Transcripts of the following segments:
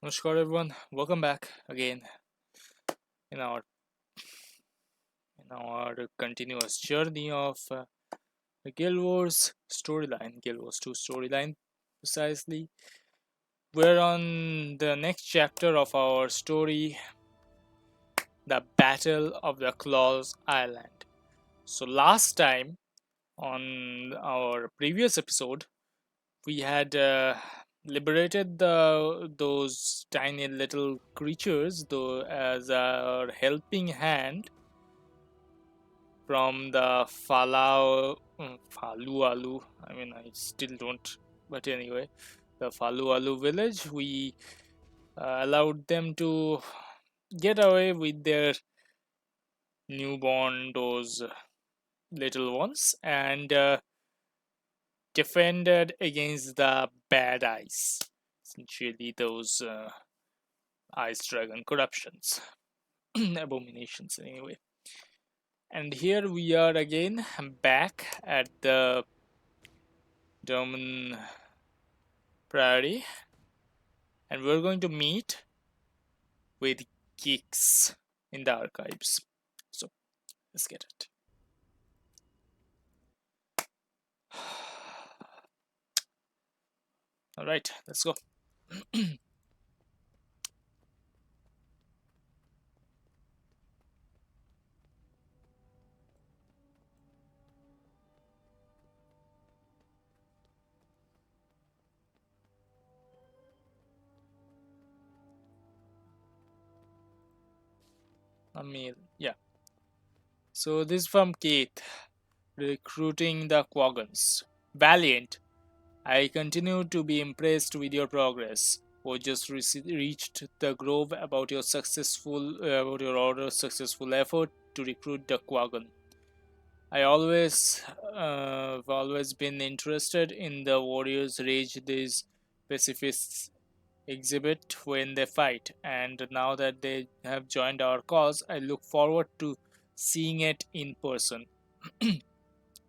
Namaskar everyone, welcome back again in our continuous journey of the Guild Wars storyline, Guild Wars 2 storyline precisely. We're on the next chapter of our story, the Battle of the Claws Island. So last time on our previous episode, we had liberated those tiny little creatures though as our helping hand from the Falualu. I mean, I still don't, but anyway, the Falualu village. We allowed them to get away with their newborn, those little ones, and defended against the bad eyes. Essentially, those ice dragon corruptions, abominations, anyway. And here we are again back at the Domin Priory, and we're going to meet with geeks in the archives. So let's get it. All right, let's go. Yeah. So this is from Keith, recruiting the Quaggans. Valiant, I continue to be impressed with your progress. We just reached the grove about your order's successful effort to recruit the Quaggan. I've always been interested in the warriors' rage these pacifists exhibit when they fight, and now that they have joined our cause, I look forward to seeing it in person.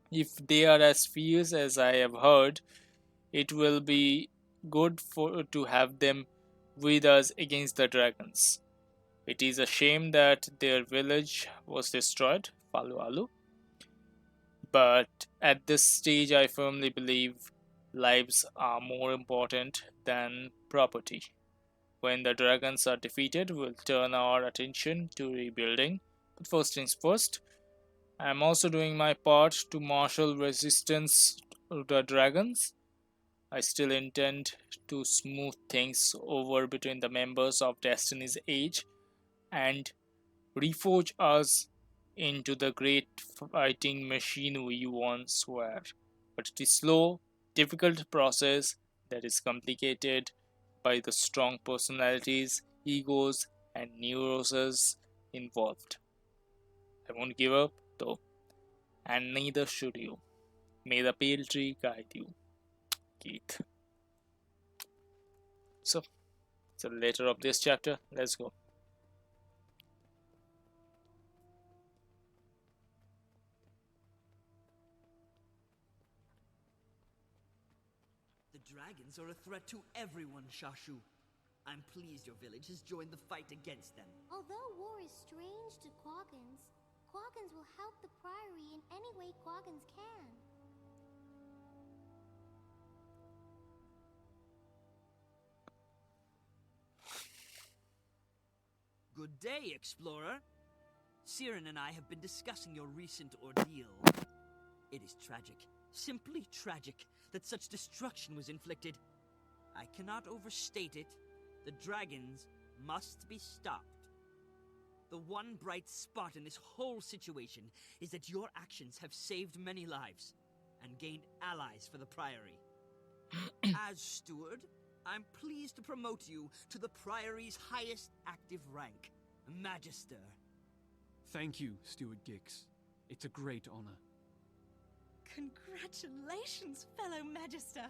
If they are as fierce as I have heard, it will be good for to have them with us against the dragons. It is a shame that their village was destroyed, Falualu, but at this stage I firmly believe lives are more important than property. When the dragons are defeated, we'll turn our attention to rebuilding. But first things first, I'm also doing my part to marshal resistance to the dragons. I still intend to smooth things over between the members of Destiny's Age and reforge us into the great fighting machine we once were. But it is slow, difficult process that is complicated by the strong personalities, egos, and neuroses involved. I won't give up, though, and neither should you. May the pale tree guide you, Keith. So, it's the letter of this chapter. Let's go. The dragons are a threat to everyone, Shashu. I'm pleased your village has joined the fight against them. Although war is strange to Quaggans, Quaggans will help the Priory in any way Quaggans can. Good day, explorer. Siren and I have been discussing your recent ordeal. It is tragic, simply tragic, that such destruction was inflicted. I cannot overstate it. The dragons must be stopped. The one bright spot in this whole situation is that your actions have saved many lives and gained allies for the Priory. As steward, I'm pleased to promote you to the Priory's highest active rank, Magister. Thank you, Steward Gix. It's a great honor. Congratulations, fellow Magister.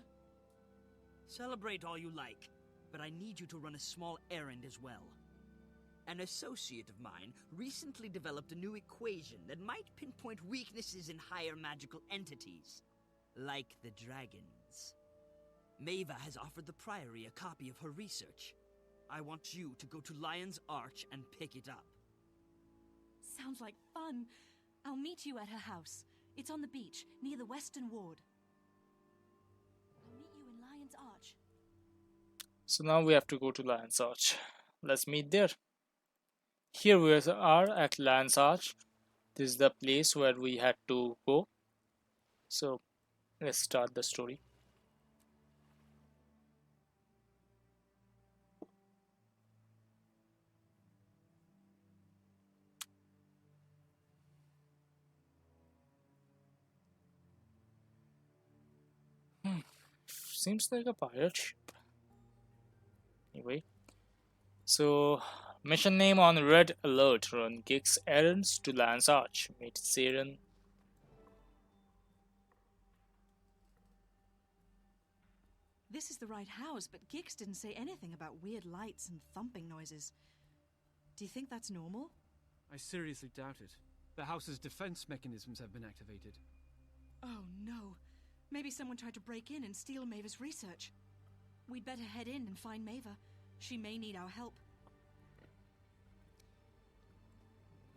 Celebrate all you like, but I need you to run a small errand as well. An associate of mine recently developed a new equation that might pinpoint weaknesses in higher magical entities, like the dragons. Maeva has offered the Priory a copy of her research. I want you to go to Lion's Arch and pick it up. Sounds like fun. I'll meet you at her house. It's on the beach, near the Western Ward. I'll meet you in Lion's Arch. So now we have to go to Lion's Arch. Let's meet there. Here we are at Lion's Arch. This is the place where we had to go. So let's start the story. Seems like a pirate ship. Anyway, so mission name on red alert: run Gig's errands to Lion's Arch. Meet Siren. This is the right house, but Gix didn't say anything about weird lights and thumping noises. Do you think that's normal? I seriously doubt it. The house's defense mechanisms have been activated. Oh no. Maybe someone tried to break in and steal Maver's research. We'd better head in and find Maver. She may need our help.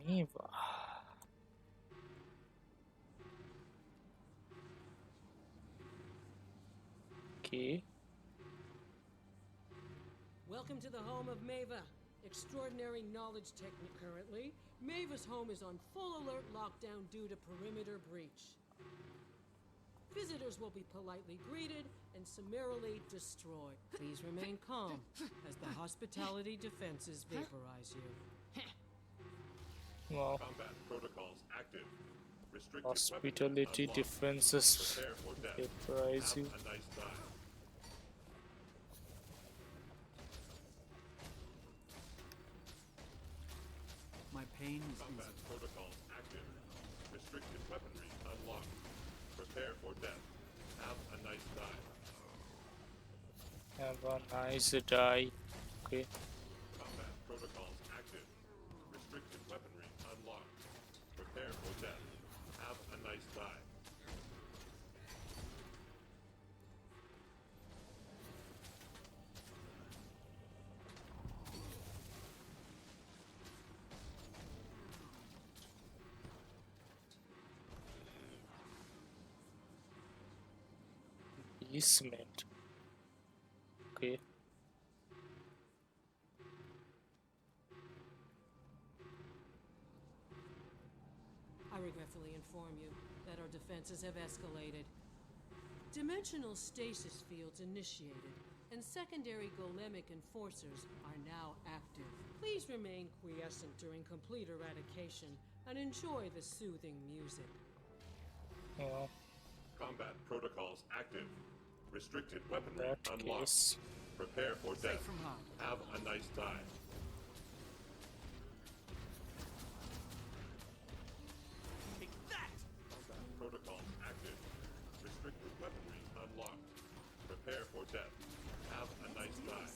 Eva. Okay. Welcome to the home of Mava. Extraordinary knowledge technique currently. Mava's home is on full alert lockdown due to perimeter breach. Visitors will be politely greeted and summarily destroyed. Please remain calm as the hospitality defenses vaporize you. Wow. Combat protocols active. Restricted Hospitality weapons unlocked. defenses Prepare for death. vaporize you. Have a nice time. My pain is Combat easy. protocols active. Restricted weaponry unlocked. Prepare for death. Have a nice time. Have a nice die. Okay. Combat protocols active. Restricted weaponry unlocked. Prepare for death. Have a nice time. Basement. Okay. I regretfully inform you that our defenses have escalated. Dimensional stasis fields initiated, and secondary golemic enforcers are now active. Please remain quiescent during complete eradication and enjoy the soothing music. Yeah. Combat protocols active. Restricted weaponry That unlocked. case. Prepare for death. From harm. Have a nice time. Take that! Combat protocols active. Restricted weaponry unlocked. Prepare for death. Have a nice time.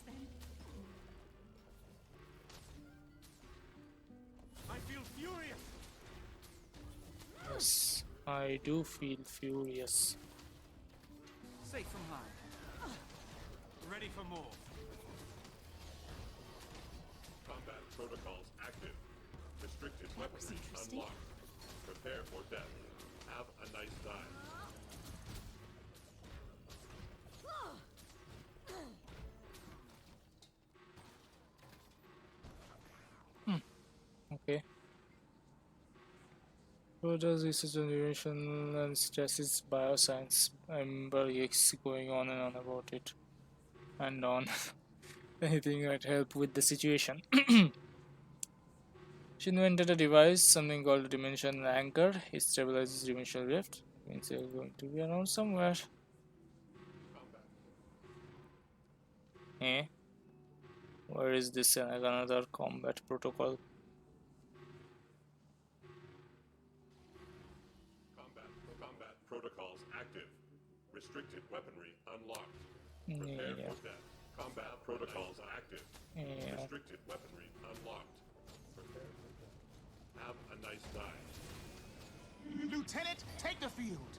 I feel furious! Yes, I do feel furious. Safe from harm. Ready for more. Combat protocols active. Restricted weaponry interesting. unlocked. Prepare for death. Have a nice time. Okay. What does this generation and stasis bioscience? I remember he's going on and on about it. And on. Anything might help with the situation. She invented a device, something called a dimension anchor. It stabilizes dimensional rift. Means they're going to be around somewhere. Eh? Where is this another combat protocol? Combat protocols active. Restricted weaponry unlocked. Prepare Yeah. for death. Combat protocols active. Yeah. Restricted weaponry unlocked. Prepare for death. Have a nice time. Lieutenant, take the field!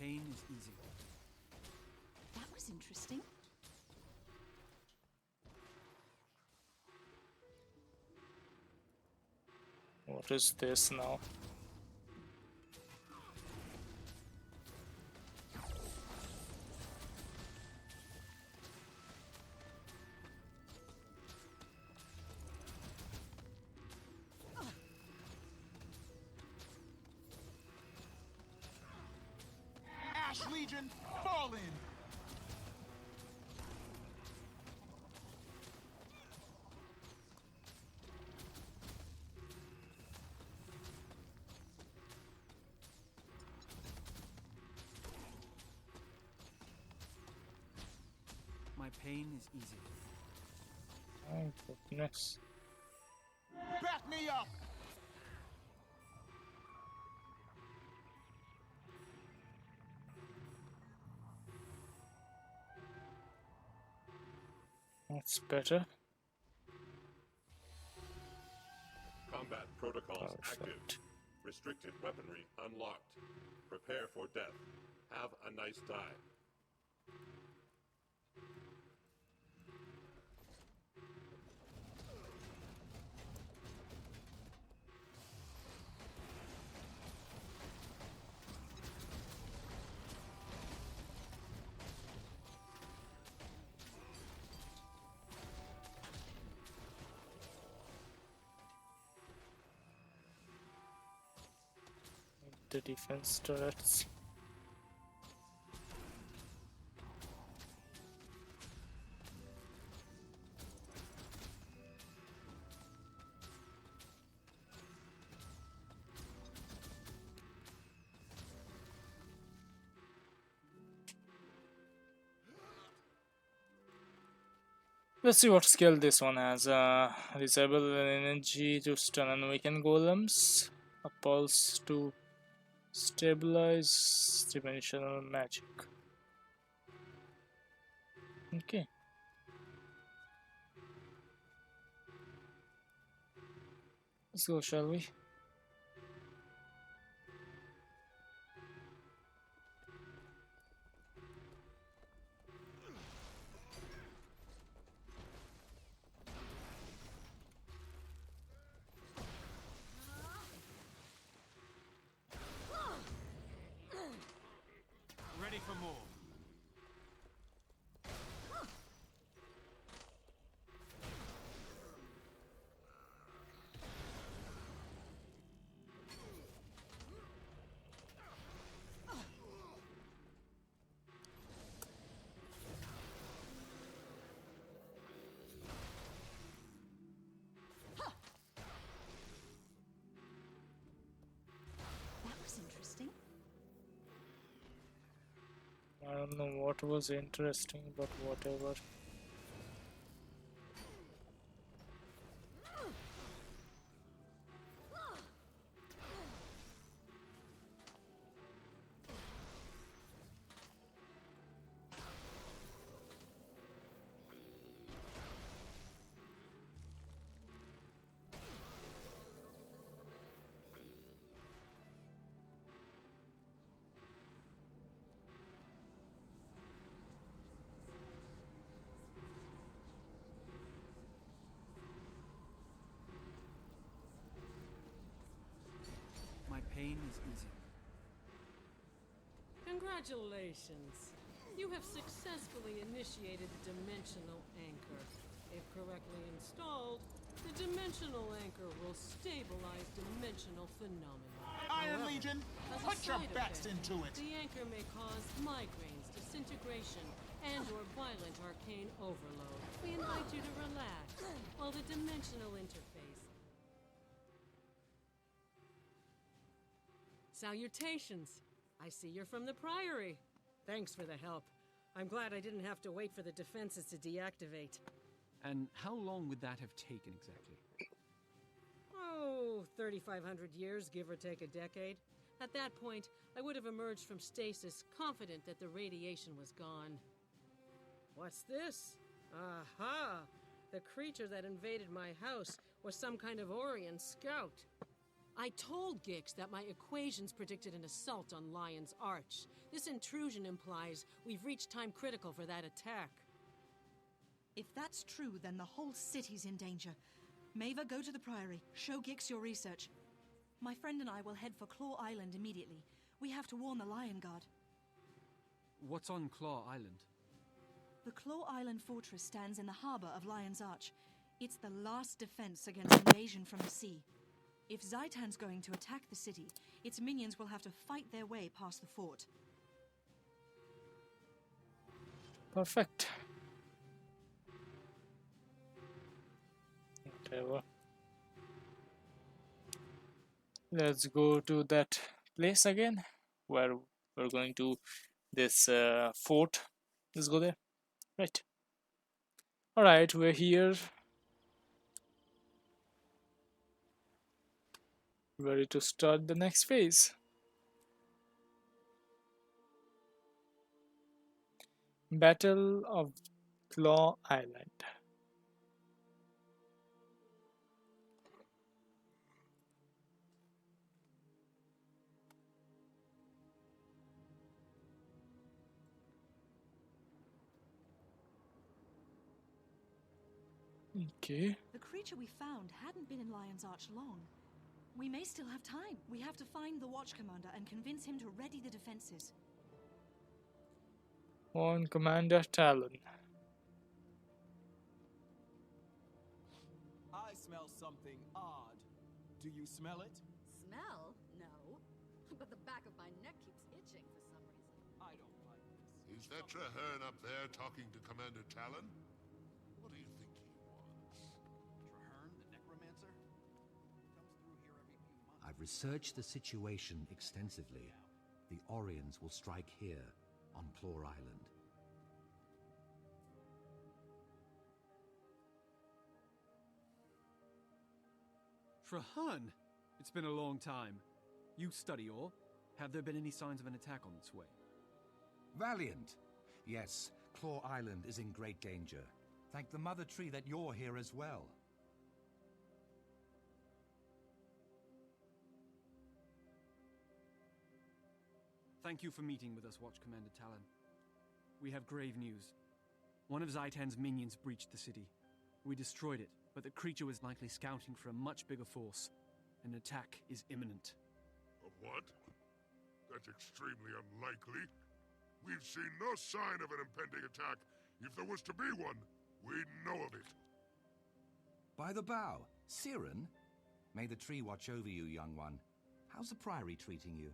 pain is easy. That was interesting. What is this now? Ash Legion, fall in! My pain is easy. Oh, goodness. Back me up! That's better. Combat protocols active. Perfect. Restricted weaponry unlocked. Prepare for death. Have a nice die. The defense turrets. Let's see what skill this one has. Disable energy to stun unweakened golems. A pulse to stabilize dimensional magic. Okay. Let's go, shall we? Ready for more. That was interesting. I don't know what was interesting, but whatever. My pain is easy. Congratulations. You have successfully initiated a dimensional anchor. If correctly installed, the dimensional anchor will stabilize dimensional phenomena. Iron However, Legion, as a put your side best effect, into it! the anchor may cause migraines, disintegration, and/or violent arcane overload. We invite you to relax while the dimensional interface. Salutations! I see you're from the Priory. Thanks for the help. I'm glad I didn't have to wait for the defenses to deactivate. And how long would that have taken exactly? Oh, 3,500 years, give or take a decade. At that point, I would have emerged from stasis, confident that the radiation was gone. What's this? Aha! The creature that invaded my house was some kind of Orion scout. I told Gix that my equations predicted an assault on Lion's Arch. This intrusion implies we've reached time critical for that attack. If that's true, then the whole city's in danger. Maeva, go to the Priory. Show Gix your research. My friend and I will head for Claw Island immediately. We have to warn the Lion Guard. What's on Claw Island? The Claw Island fortress stands in the harbor of Lion's Arch. It's the last defense against invasion from the sea. If Zaitan's going to attack the city, its minions will have to fight their way past the fort. Perfect. Whatever. Let's go to that place again, where we're going to this fort. Let's go there. Right. Alright, we're here. Ready to start the next phase. Battle of Claw Island. Okay. The creature we found hadn't been in Lion's Arch long. We may still have time. We have to find the Watch Commander and convince him to ready the defenses. On Commander Talon. I smell something odd. Do you smell it? Smell? No. But the back of my neck keeps itching for some reason. I don't like this. Is that Traherne up there talking to Commander Talon? What do you think he wants? Traherne, the necromancer? Comes through here every few months. I've researched the situation extensively. The Orions will strike here, on Claw Island. Traherne! It's been a long time. You study ore. Have there been any signs of an attack on its way? Valiant! Yes, Claw Island is in great danger. Thank the Mother Tree that you're here as well. Thank you for meeting with us, Watch Commander Talon. We have grave news. One of Zaitan's minions breached the city. We destroyed it, but the creature was likely scouting for a much bigger force. An attack is imminent. A what? That's extremely unlikely. We've seen no sign of an impending attack. If there was to be one, we'd know of it. By the bow, Siren? May the tree watch over you, young one. How's the Priory treating you?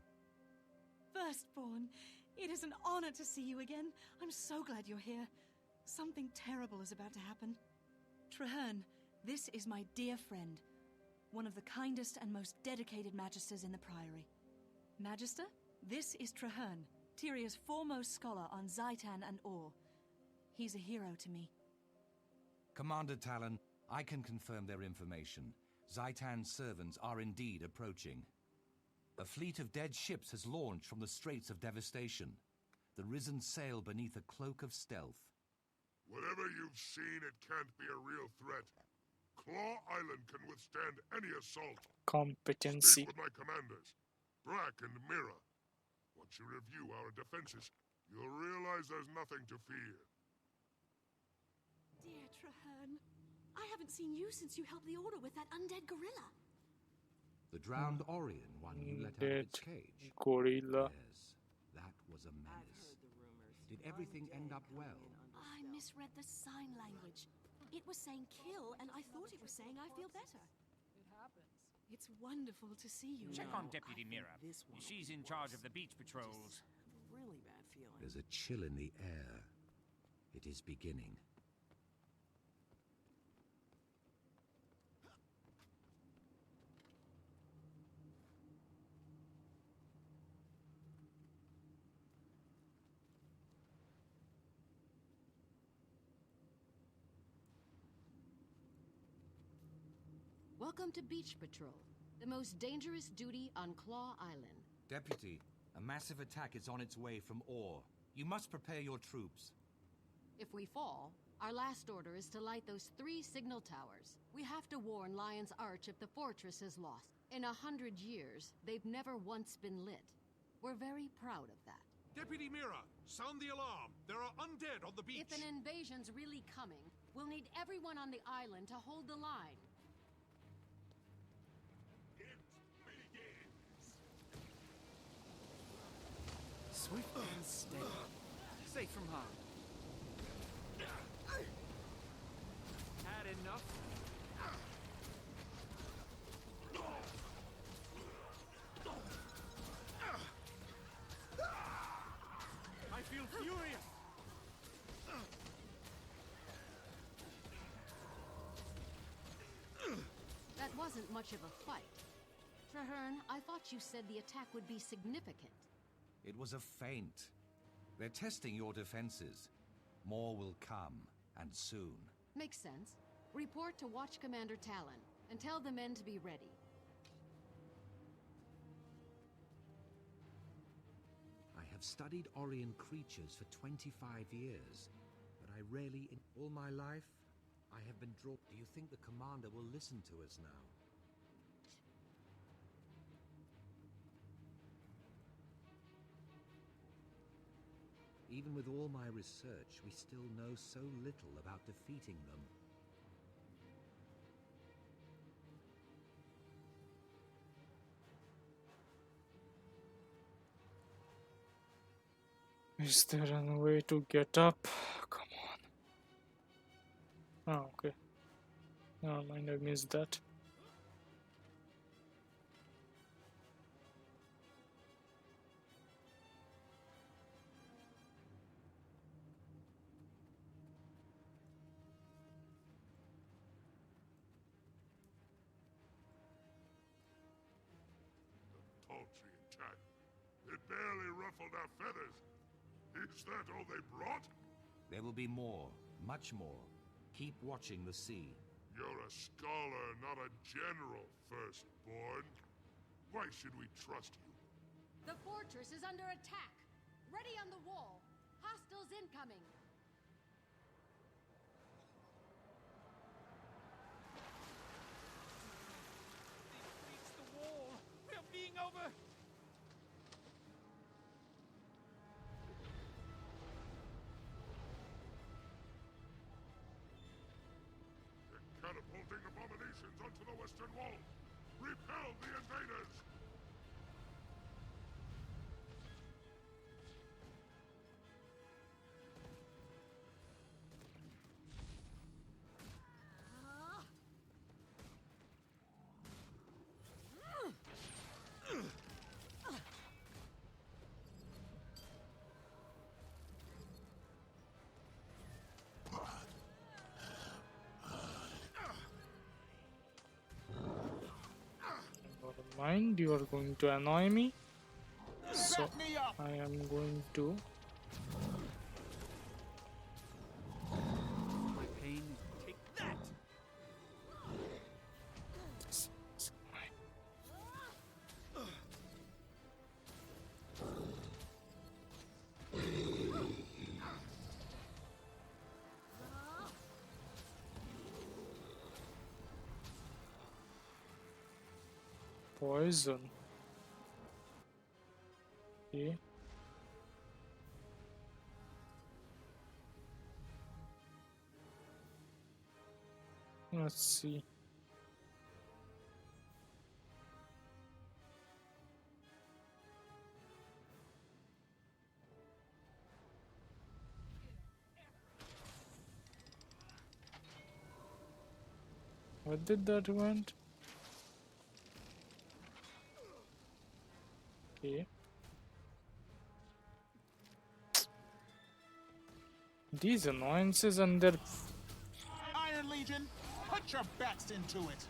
Firstborn, it is an honor to see you again. I'm so glad you're here. Something terrible is about to happen. Traherne, this is my dear friend. One of the kindest and most dedicated magisters in the Priory. Magister, this is Traherne, Tyria's foremost scholar on Zaitan and ore. He's a hero to me. Commander Talon, I can confirm their information. Zaitan's servants are indeed approaching. A fleet of dead ships has launched from the Straits of Devastation. The Risen sail beneath a cloak of stealth. Whatever you've seen, it can't be a real threat. Claw Island can withstand any assault. Competency. Speak with my commanders, Brack and Mira. Once you review our defenses, you'll realize there's nothing to fear. Dear Traherne, I haven't seen you since you helped the Order with that undead gorilla. The drowned Orion one you let out of its cage. Gorilla. Yes, that was a menace. Did everything end up well? I misread the sign language. It was saying kill, and I thought it was saying I feel better. It happens. It's wonderful to see you. Check on Deputy Mira. She's in charge of the beach patrols. Really bad feeling. There's a chill in the air. It is beginning. Welcome to Beach Patrol, the most dangerous duty on Claw Island. Deputy, a massive attack is on its way from ore. You must prepare your troops. If we fall, our last order is to light those 3 signal towers. We have to warn Lion's Arch if the fortress is lost. In 100 years, they've never once been lit. We're very proud of that. Deputy Mira, sound the alarm. There are undead on the beach. If an invasion's really coming, we'll need everyone on the island to hold the line. It begins. Swift and steady. Safe from harm. Had enough? I feel furious! That wasn't much of a fight. Traherne, I thought you said the attack would be significant. It was a feint. They're testing your defenses. More will come, and soon. Makes sense. Report to Watch Commander Talon, and tell the men to be ready. I have studied Orion creatures for 25 years, but I rarely, in all my life, I have been drawn. Do you think the commander will listen to us now? Even with all my research, we still know so little about defeating them. Is there a way to get up? Come on. Oh, okay. Never mind, I missed that. Paltry attack. It barely ruffled our feathers. Is that all they brought? There will be more, much more. Keep watching the sea. You're a scholar, not a general, firstborn. Why should we trust you? The fortress is under attack. Ready on the wall. Hostiles incoming. It's the wall! We're being over... They're catapulting abominations onto the western wall. Repel the invaders! Never mind, you are going to annoy me. So I am going to. My pain. Take that! Poison. Okay. Let's see. What did that want? Okay. These annoyances and their Iron Legion, put your backs into it.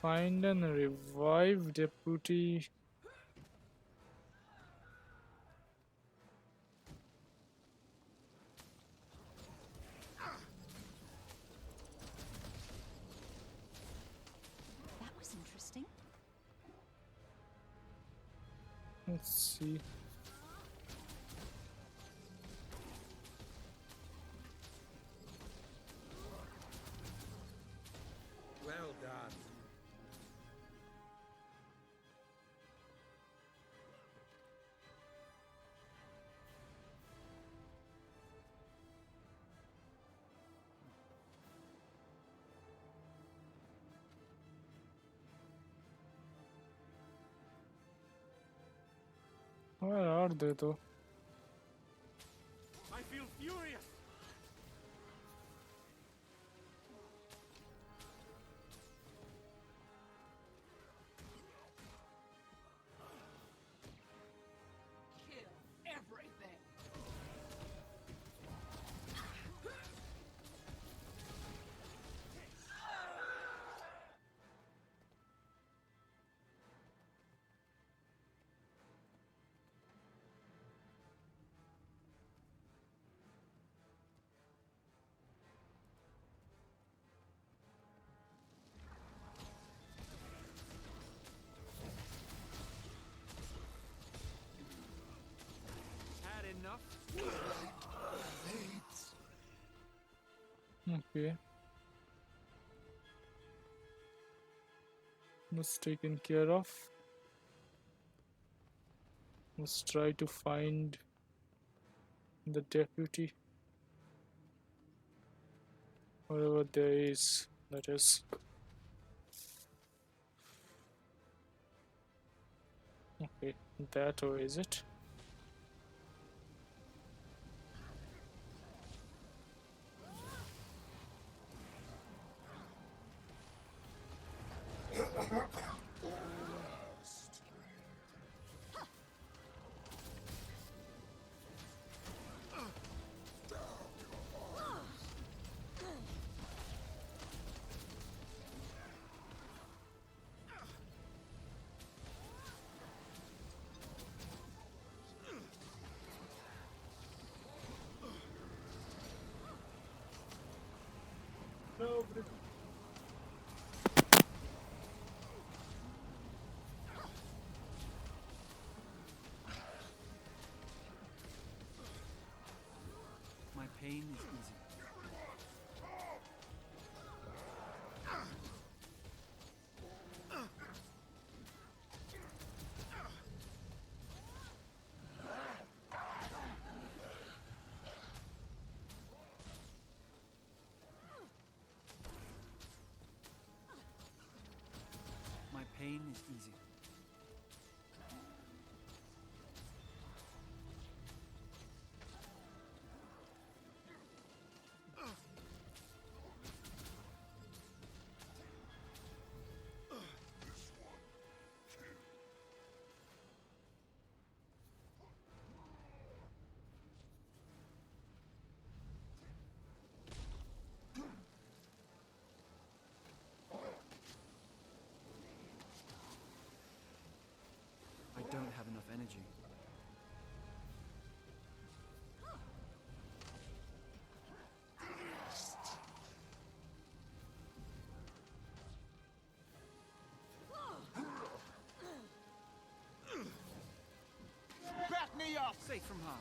find and revive Deputy. That was interesting. Let's see. are they though? I feel furious. Kill everything. Had enough? Okay. Was taken care of. Let's try to find the deputy. Whatever there is, that is. Okay, that or is it? No, but My pain is easy. My pain is easy. I don't have enough energy. Back me up! Safe from harm.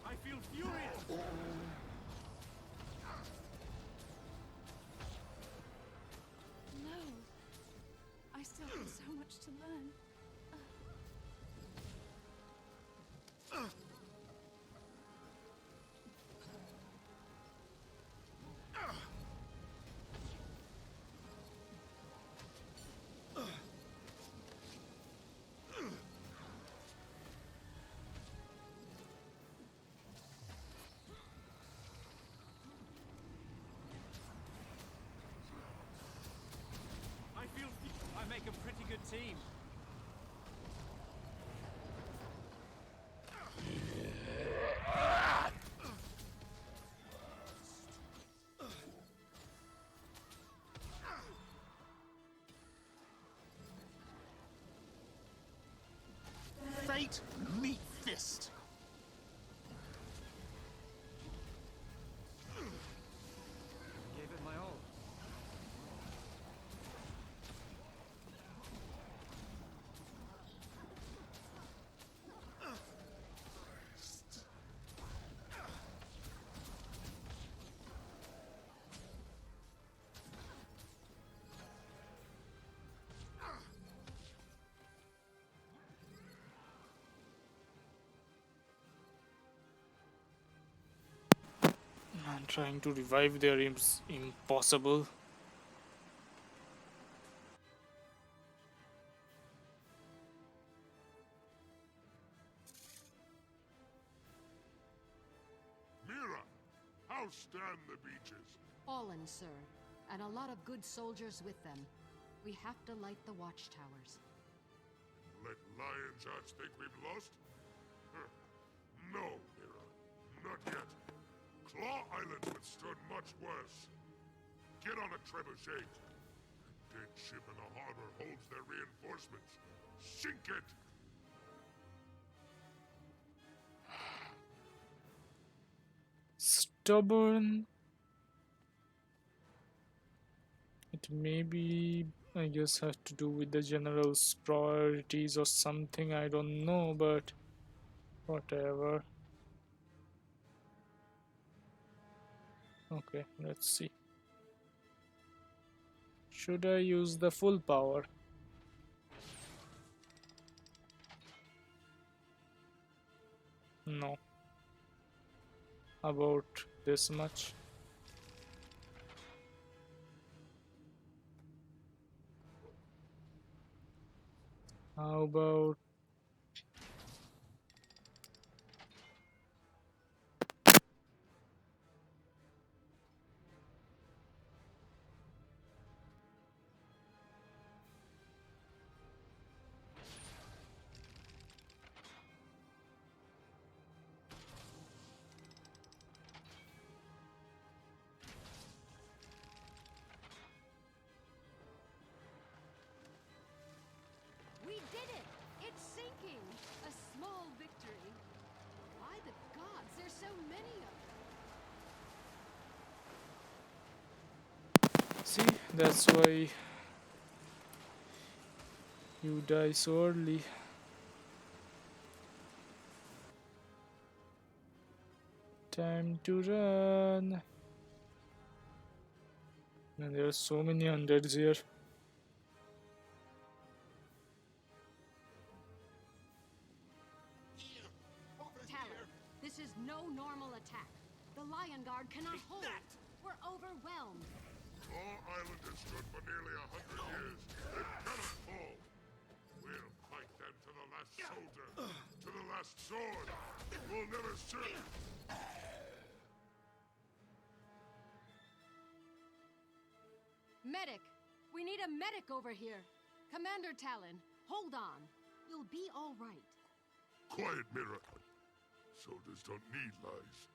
I feel furious! No. I still have so much to learn. I make a pretty good team. Fate, meet fist. Gave it my all. I'm trying to revive their impossible. How stand the beaches? Fallen, sir, and a lot of good soldiers with them. We have to light the watchtowers. Let Lion's Hearts think we've lost? Huh. No, Mira. Not yet. Claw Island withstood much worse. Get on a trebuchet. The dead ship in the harbor holds their reinforcements. Sink it! Stubborn. It may be, I guess, has to do with the general's priorities or something. I don't know, but whatever. Okay, let's see. Should I use the full power? No. About this much. How about We did it! It's sinking! A small victory. Why the gods, there's so many of them. see, that's why you die so early. Time to run. And there are so many hundreds here. Talon, this is no normal attack. The Lion Guard cannot hold. We're overwhelmed. Claw Island has stood for nearly 100 years. It cannot fall. We'll fight them to the last soldier, to the last sword. We'll never see. Medic! We need a medic over here. Commander Talon, hold on. You'll be all right. Quiet, Mira. Soldiers don't need lies.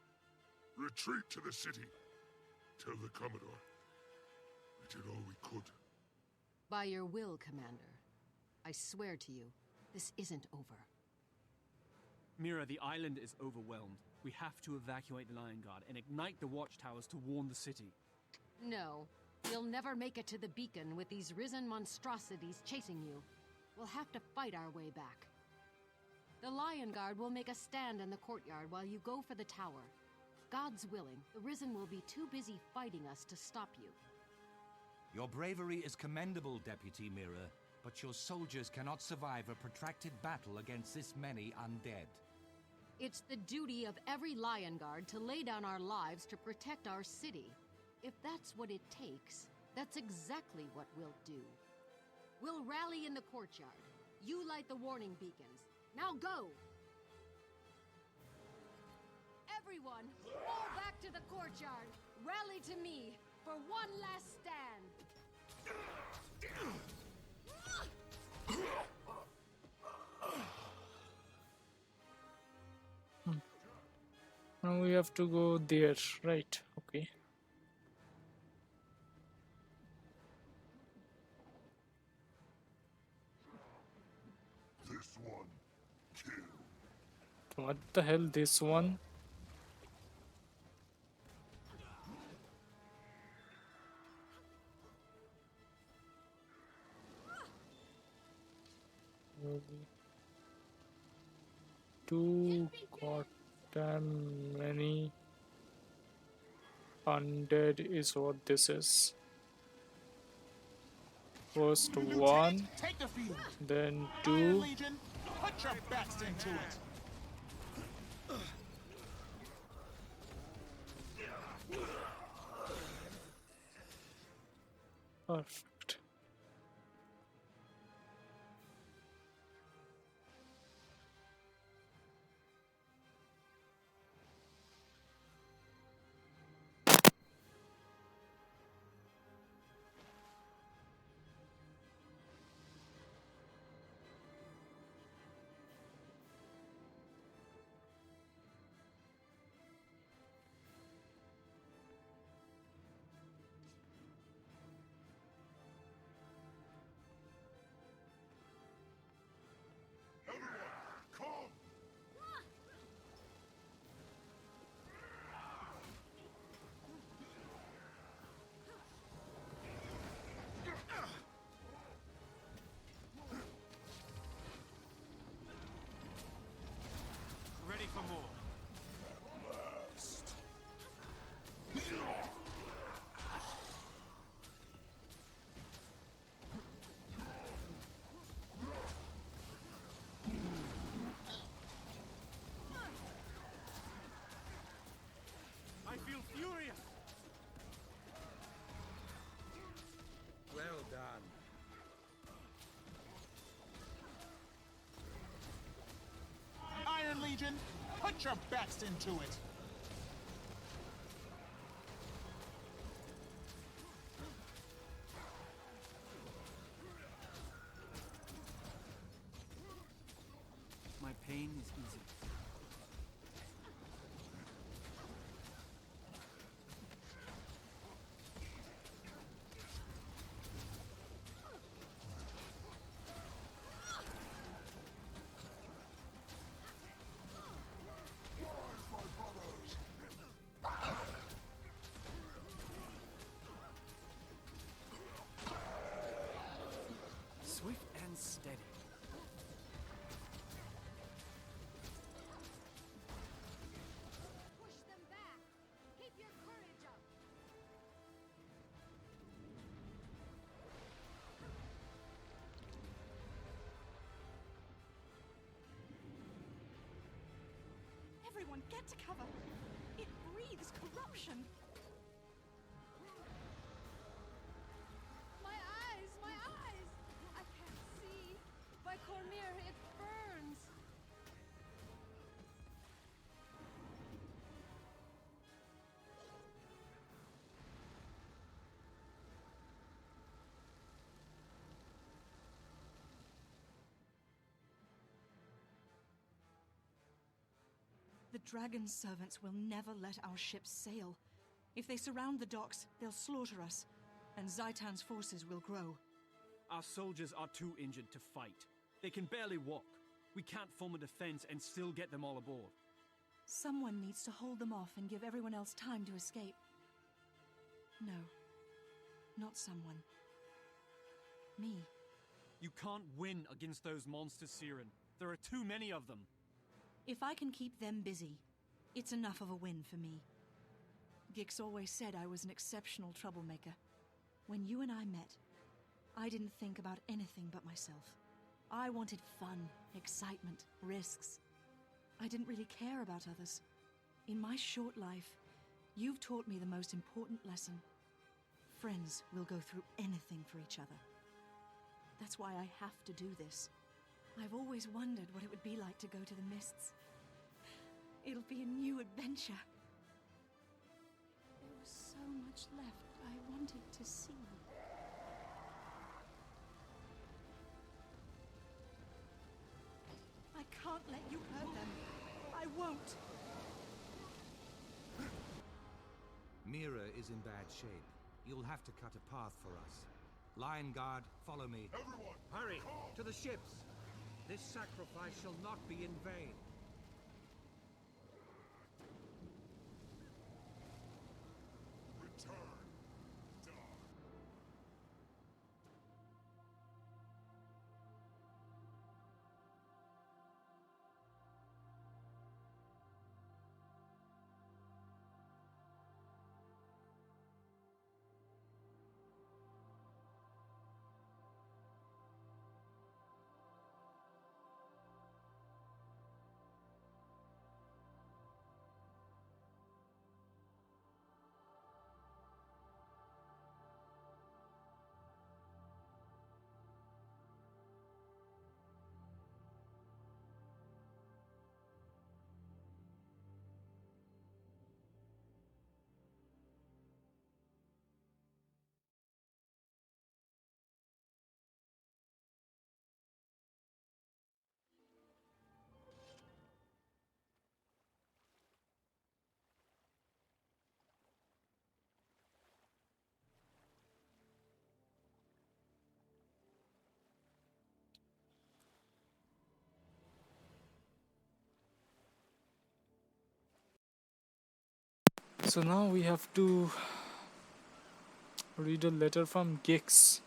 Retreat to the city. Tell the Commodore. We did all we could. By your will, Commander. I swear to you, this isn't over. Mira, the island is overwhelmed. We have to evacuate the Lion Guard and ignite the watchtowers to warn the city. No, you'll never make it to the beacon with these risen monstrosities chasing you. We'll have to fight our way back. The Lion Guard will make a stand in the courtyard while you go for the tower. God's willing, the Risen will be too busy fighting us to stop you. Your bravery is commendable, Deputy Mira, but your soldiers cannot survive a protracted battle against this many undead. It's the duty of every Lion Guard to lay down our lives to protect our city. If that's what it takes, that's exactly what we'll do. We'll rally in the courtyard. You light the warning beacons. Now go! Everyone, fall back to the courtyard. Rally to me for one last stand. Now we have to go there, right? Okay. This one, kill. What the hell, this one? Too goddamn many undead is what this is. First one, Take the field. then Iron two. Legion, put your best into it. Perfect. Put your best into it. My pain is easy. Swift and steady. Push them back. Keep your courage up. Everyone, get to cover! It breathes corruption! My eyes! My eyes! I can't see. By Cormir, it burns. The dragon's servants will never let our ships sail. If they surround the docks, they'll slaughter us, and Zaitan's forces will grow. Our soldiers are too injured to fight. They can barely walk. We can't form a defense and still get them all aboard. Someone needs to hold them off and give everyone else time to escape. No, not someone. Me. You can't win against those monsters, Siren. There are too many of them. If I can keep them busy, it's enough of a win for me. Gix always said I was an exceptional troublemaker. When you and I met, I didn't think about anything but myself. I wanted fun, excitement, risks. I didn't really care about others. In my short life, you've taught me the most important lesson. Friends will go through anything for each other. That's why I have to do this. I've always wondered what it would be like to go to the Mists. It'll be a new adventure. There was so much left I wanted to see. I can't let you hurt them. I won't. Mira is in bad shape. You'll have to cut a path for us. Lion Guard, follow me. Everyone, Hurry! come! To the ships! This sacrifice shall not be in vain. Return, dark. So now we have to read a letter from Gix.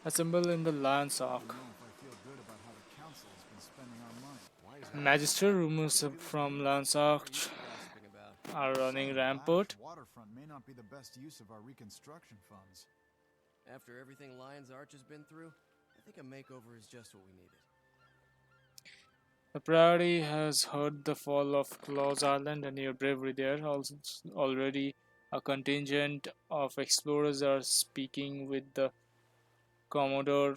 Assemble in the Lion's Ark. Magister rumors from Lion's Ark are running rampant. Waterfront may not be the best use of our reconstruction funds. After everything Lion's Arch has been through, I think a makeover is just what we needed. The Priory has heard the fall of Claus Island and your bravery there. Also, already a contingent of explorers are speaking with the Commodore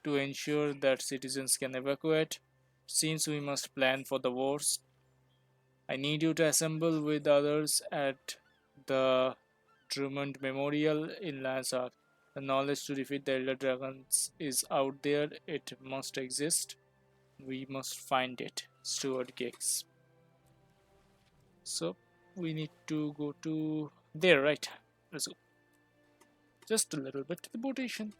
to ensure that citizens can evacuate. Seems we must plan for the worst. I need you to assemble with others at the Drummond Memorial in Landsat. The knowledge to defeat the Elder Dragons is out there. It must exist. We must find it. Stuart Giggs. So we need to go to there, right? Let's go. Just a little bit teleportation.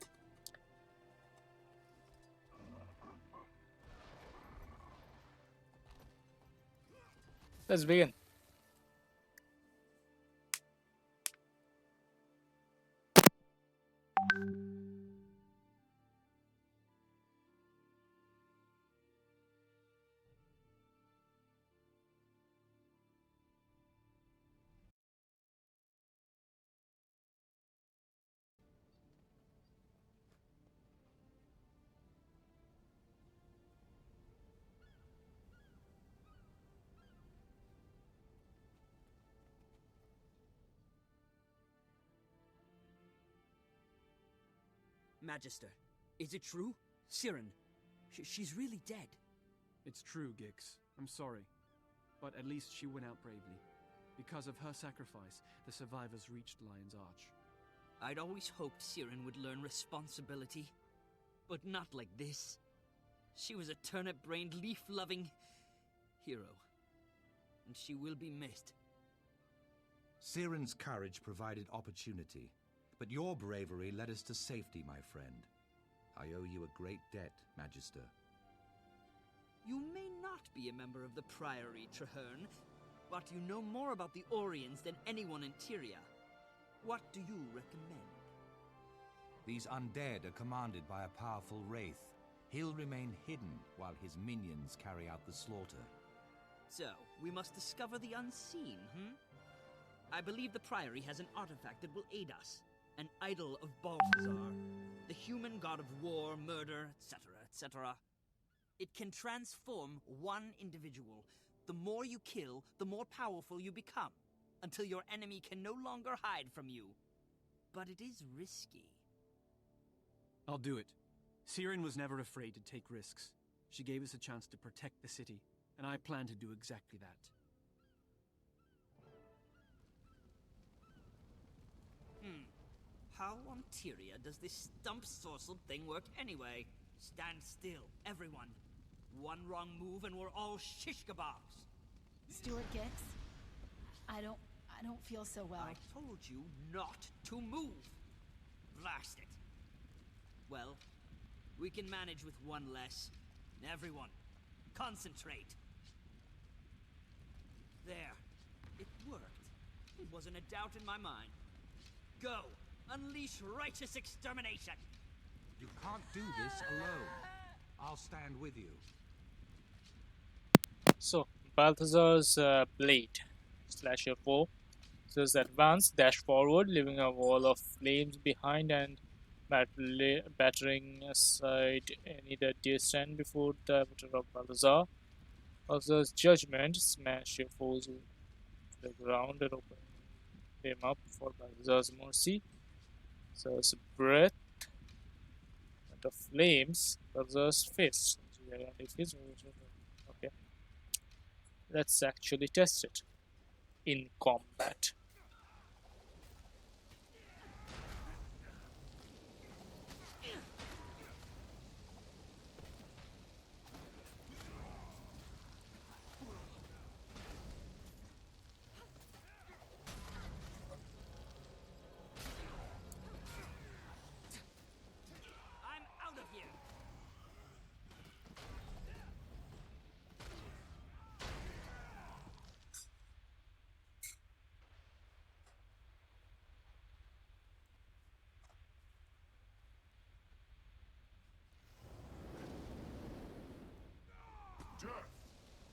Let's begin. Magister, is it true? Siren, she's really dead. It's true, Gix. I'm sorry. But at least she went out bravely. Because of her sacrifice, the survivors reached Lion's Arch. I'd always hoped Siren would learn responsibility. But not like this. She was a turnip-brained, leaf-loving hero. And she will be missed. Siren's courage provided opportunity, but your bravery led us to safety, my friend. I owe you a great debt, Magister. You may not be a member of the Priory, Traherne, but you know more about the Oriens than anyone in Tyria. What do you recommend? These undead are commanded by a powerful wraith. He'll remain hidden while his minions carry out the slaughter. So, we must discover the unseen, I believe the Priory has an artifact that will aid us. An idol of Balthazar, the human god of war, murder, etc., etc. It can transform one individual. The more you kill, the more powerful you become, until your enemy can no longer hide from you. But it is risky. I'll do it. Siren was never afraid to take risks. She gave us a chance to protect the city, and I plan to do exactly that. How on Tyria does this stump-sorcelled thing work anyway? Stand still, everyone. One wrong move and we're all shish kebabs. Stuart Gix, I don't feel so well. I told you not to move. Blast it. Well, we can manage with one less. Everyone, concentrate. There. It worked. It wasn't a doubt in my mind. Go! Unleash righteous extermination! You can't do this alone. I'll stand with you. So, Balthazar's blade. Slash F4. Says advance, dash forward, leaving a wall of flames behind and battering aside any that dare stand before the avatar of Balthazar. Balthazar's judgment, smash your foes to the ground and open them up for Balthazar's mercy. So it's breath and of flames, Balthazar's fist. Okay, let's actually test it in combat.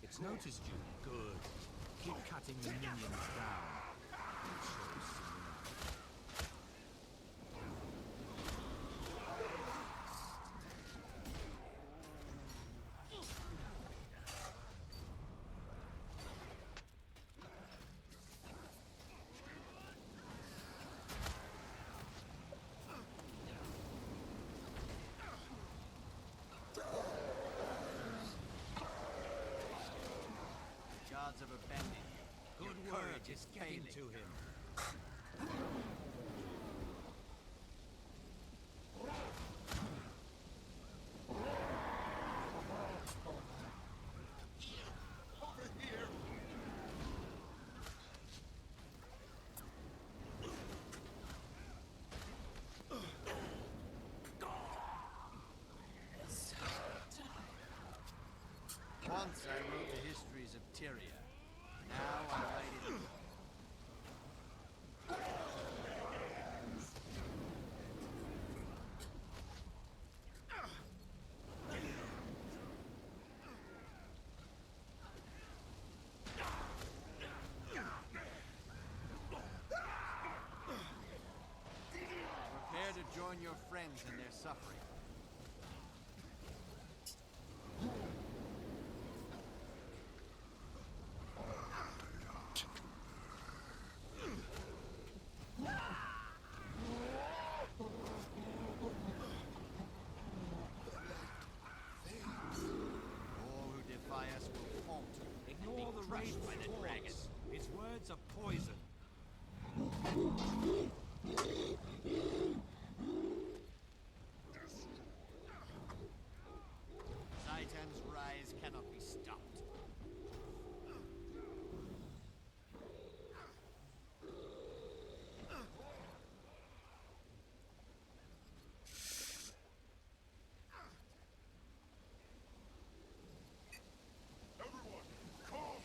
It's noticed you. Good. Keep cutting the minions down. It shows soon. Gods have abandoned courage is getting to him. Once I wrote the histories of Tyria. Now I'm writing... Prepare to join your friends in their suffering. All who defy us will falter. Ignore the rage by the dragon. His words are poison. Zaitan's rise cannot be stopped. Everyone, come!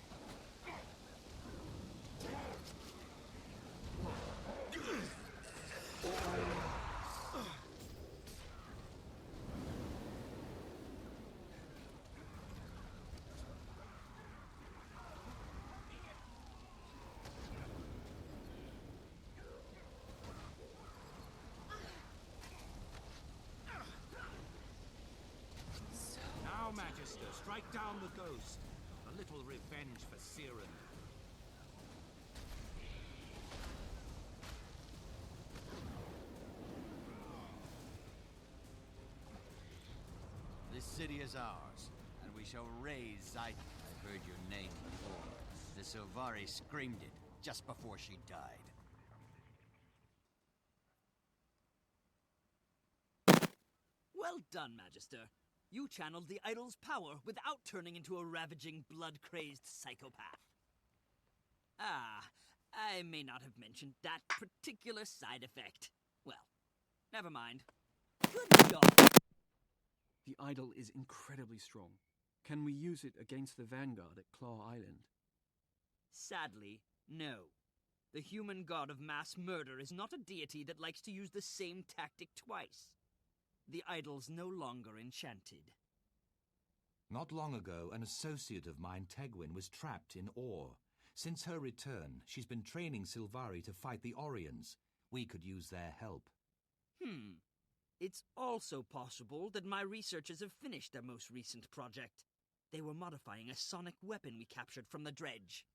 Now, Magister, strike down the ghost. A little revenge for Siren. This city is ours, and we shall raise Zaitan. I've heard your name before. The Silvari screamed it just before she died. Well done, Magister. You channeled the idol's power without turning into a ravaging, blood-crazed psychopath. Ah, I may not have mentioned that particular side effect. Well, never mind. Good job! The idol is incredibly strong. Can we use it against the Vanguard at Claw Island? Sadly, no. The human god of mass murder is not a deity that likes to use the same tactic twice. The idol's no longer enchanted. Not long ago, an associate of mine, Tegwin, was trapped in ore. Since her return, she's been training Silvari to fight the Orions. We could use their help. It's also possible that my researchers have finished their most recent project. They were modifying a sonic weapon we captured from the dredge.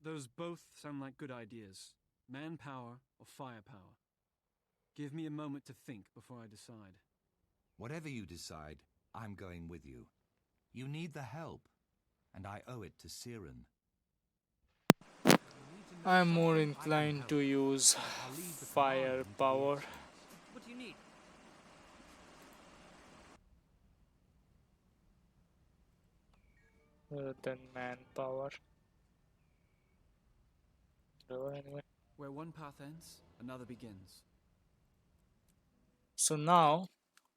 Those both sound like good ideas. Manpower or firepower. Give me a moment to think before I decide. Whatever you decide, I'm going with you. You need the help, and I owe it to Siren. I'm more inclined to use firepower. What do you need? Rather than manpower. So anyway. Where one path ends, another begins. So now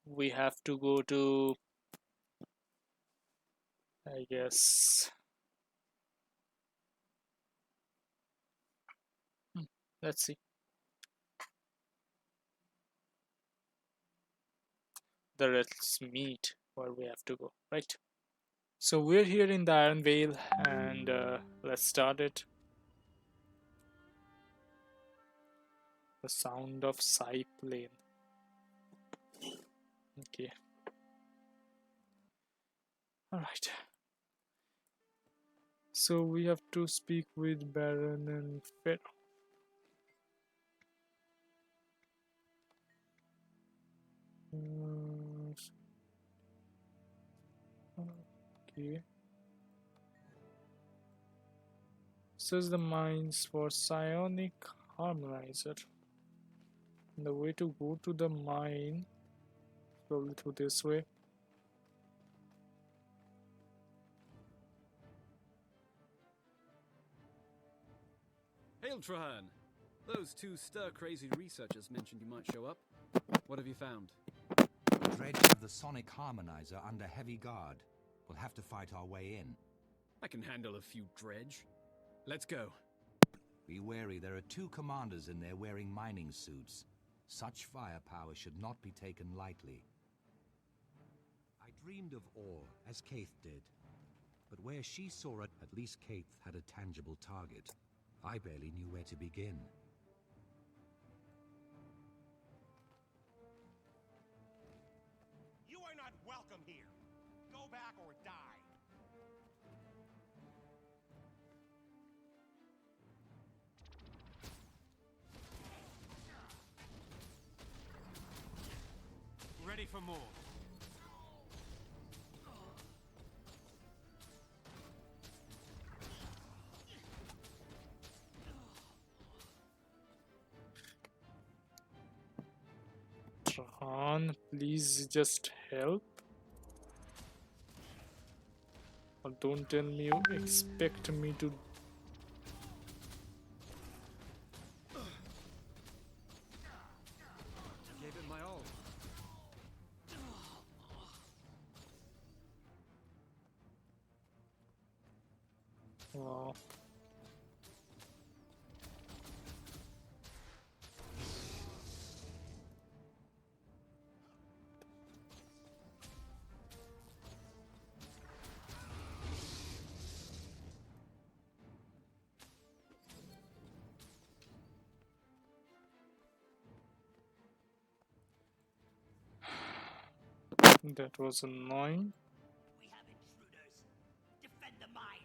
we have to go to, I guess, let's see. The Red's Meet, where we have to go, right? So we're here in the Iron Vale, and let's start it. The sound of Psy Plane. Okay. Alright. So we have to speak with Baron and Pharaoh. Okay. Search the mines for psionic harmonizer. The way to go to the mine is probably through this way. Hail, Traherne! Those two stir-crazy researchers mentioned you might show up. What have you found? The dredge have the sonic harmonizer under heavy guard. We'll have to fight our way in. I can handle a few dredge. Let's go. Be wary, there are 2 commanders in there wearing mining suits. Such firepower should not be taken lightly. I dreamed of ore, as Kaith did. But where she saw it, at least Kaith had a tangible target. I barely knew where to begin. You are not welcome here. Go back or die. Ready for more. Trahan, please just help. Or don't tell me you expect me to. I gave it my all. Wow. That was annoying. We have intruders. Defend the mines.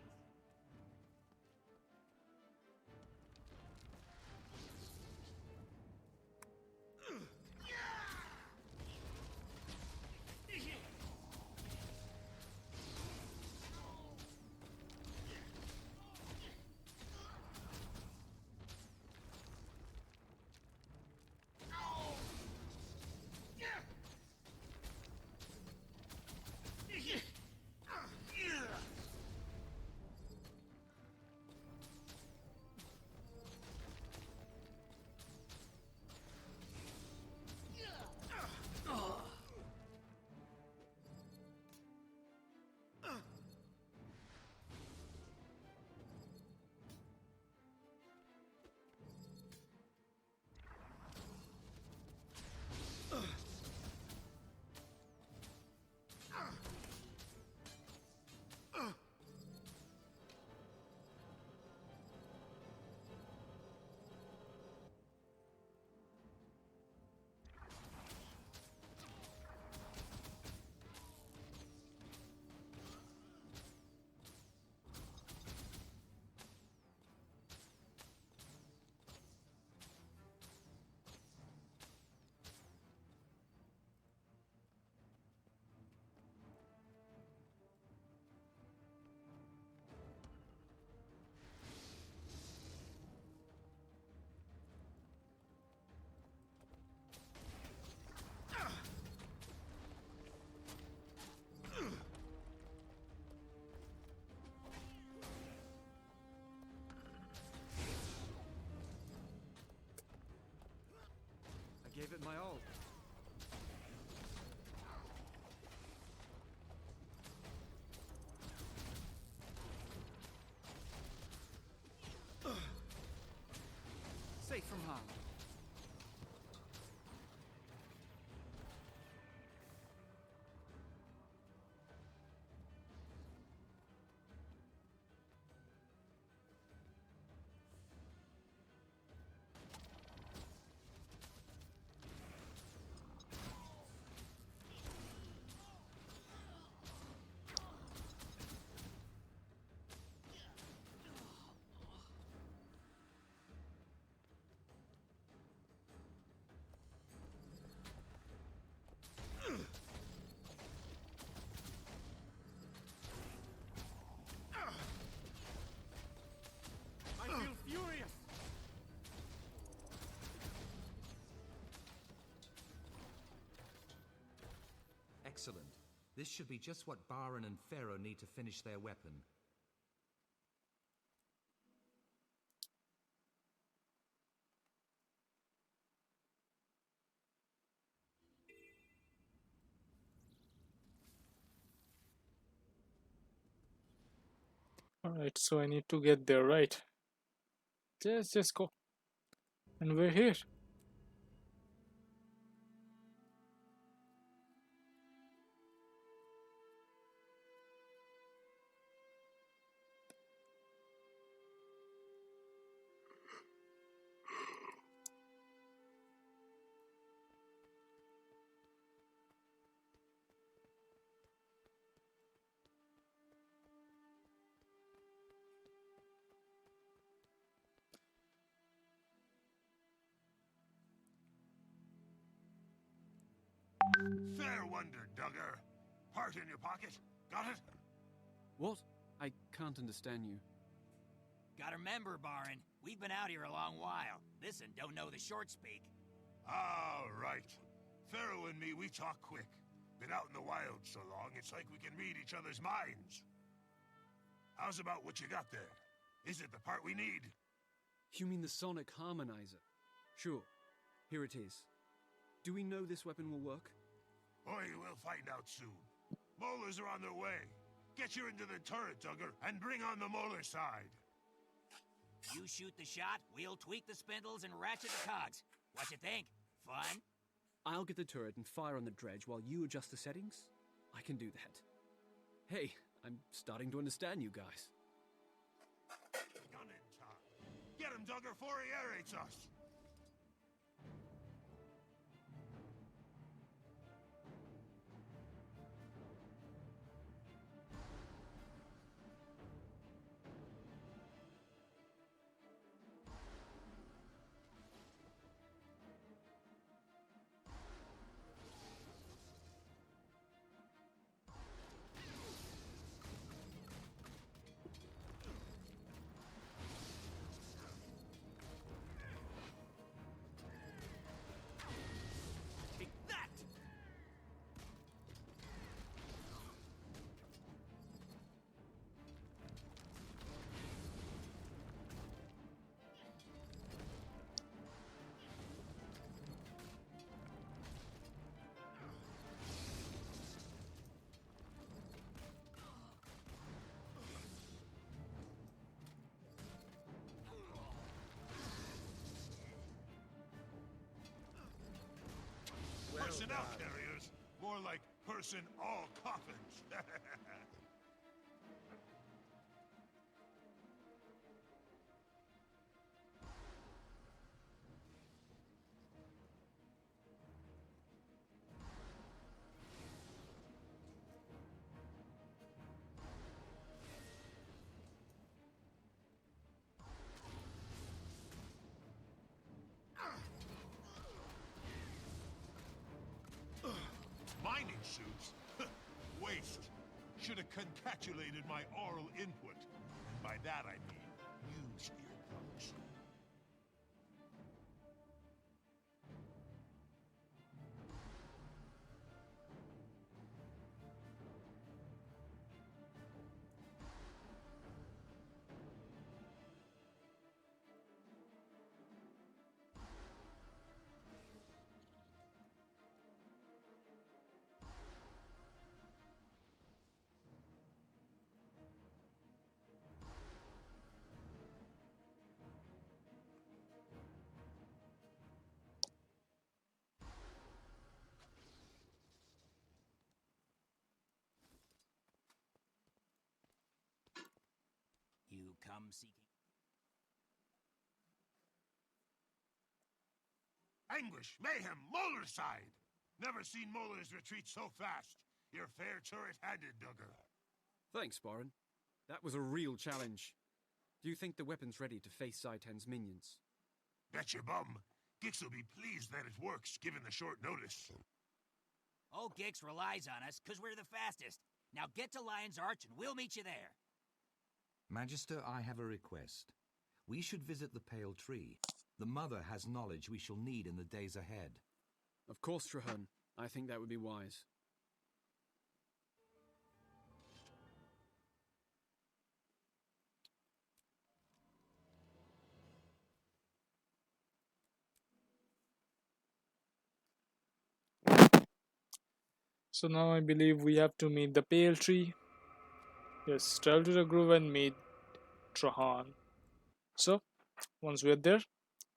I gave it my all. Safe from harm. This should be just what Baron and Pharaoh need to finish their weapon. Alright, so I need to get there, right? Just go. And we're here. Fair wonder, Duggar. Heart in your pocket. Got it? What? I can't understand you. Gotta remember, Baron, we've been out here a long while. Listen, don't know the short speak. All right. Pharaoh and me, we talk quick. Been out in the wild so long, it's like we can read each other's minds. How's about what you got there? Is it the part we need? You mean the sonic harmonizer? Sure. Here it is. Do we know this weapon will work? Boy, we'll find out soon. Molars are on their way. Get you into the turret, Duggar, and bring on the molar side. You shoot the shot, we'll tweak the spindles and ratchet the cogs. What you think? Fun? I'll get the turret and fire on the dredge while you adjust the settings? I can do that. Hey, I'm starting to understand you guys. Gun in time. Get him, Duggar, before he aerates us. Personnel carriers. More like person all coffins. Mining suits? Waste. Should have concatulated my oral input. And by that I mean, use earplugs. You come seeking... Anguish, mayhem, molar side! Never seen molars retreat so fast. You're fair turret-handed, Duggar. Thanks, Baron. That was a real challenge. Do you think the weapon's ready to face Zaitan's minions? Bet your bum. Gix will be pleased that it works, given the short notice. Old Gix relies on us, 'cause we're the fastest. Now get to Lion's Arch and we'll meet you there. Magister, I have a request. We should visit the Pale Tree. The Mother has knowledge we shall need in the days ahead. Of course, Traherne. I think that would be wise. So now I believe we have to meet the Pale Tree. Yes, travel to the grove and meet Trahan. So once we're there,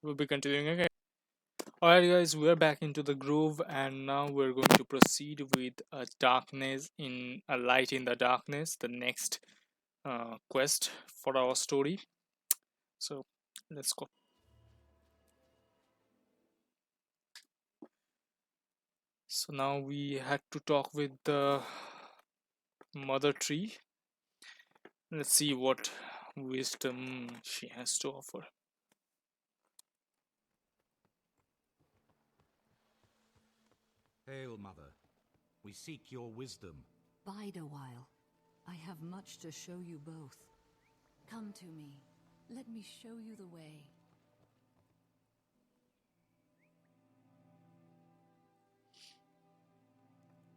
we'll be continuing again. Alright guys, we're back into the grove and now we're going to proceed with a darkness in a light in the darkness, the next quest for our story. So let's go. So now we had to talk with the mother tree. Let's see what wisdom she has to offer. Hail, Mother. We seek your wisdom. Bide a while. I have much to show you both. Come to me. Let me show you the way.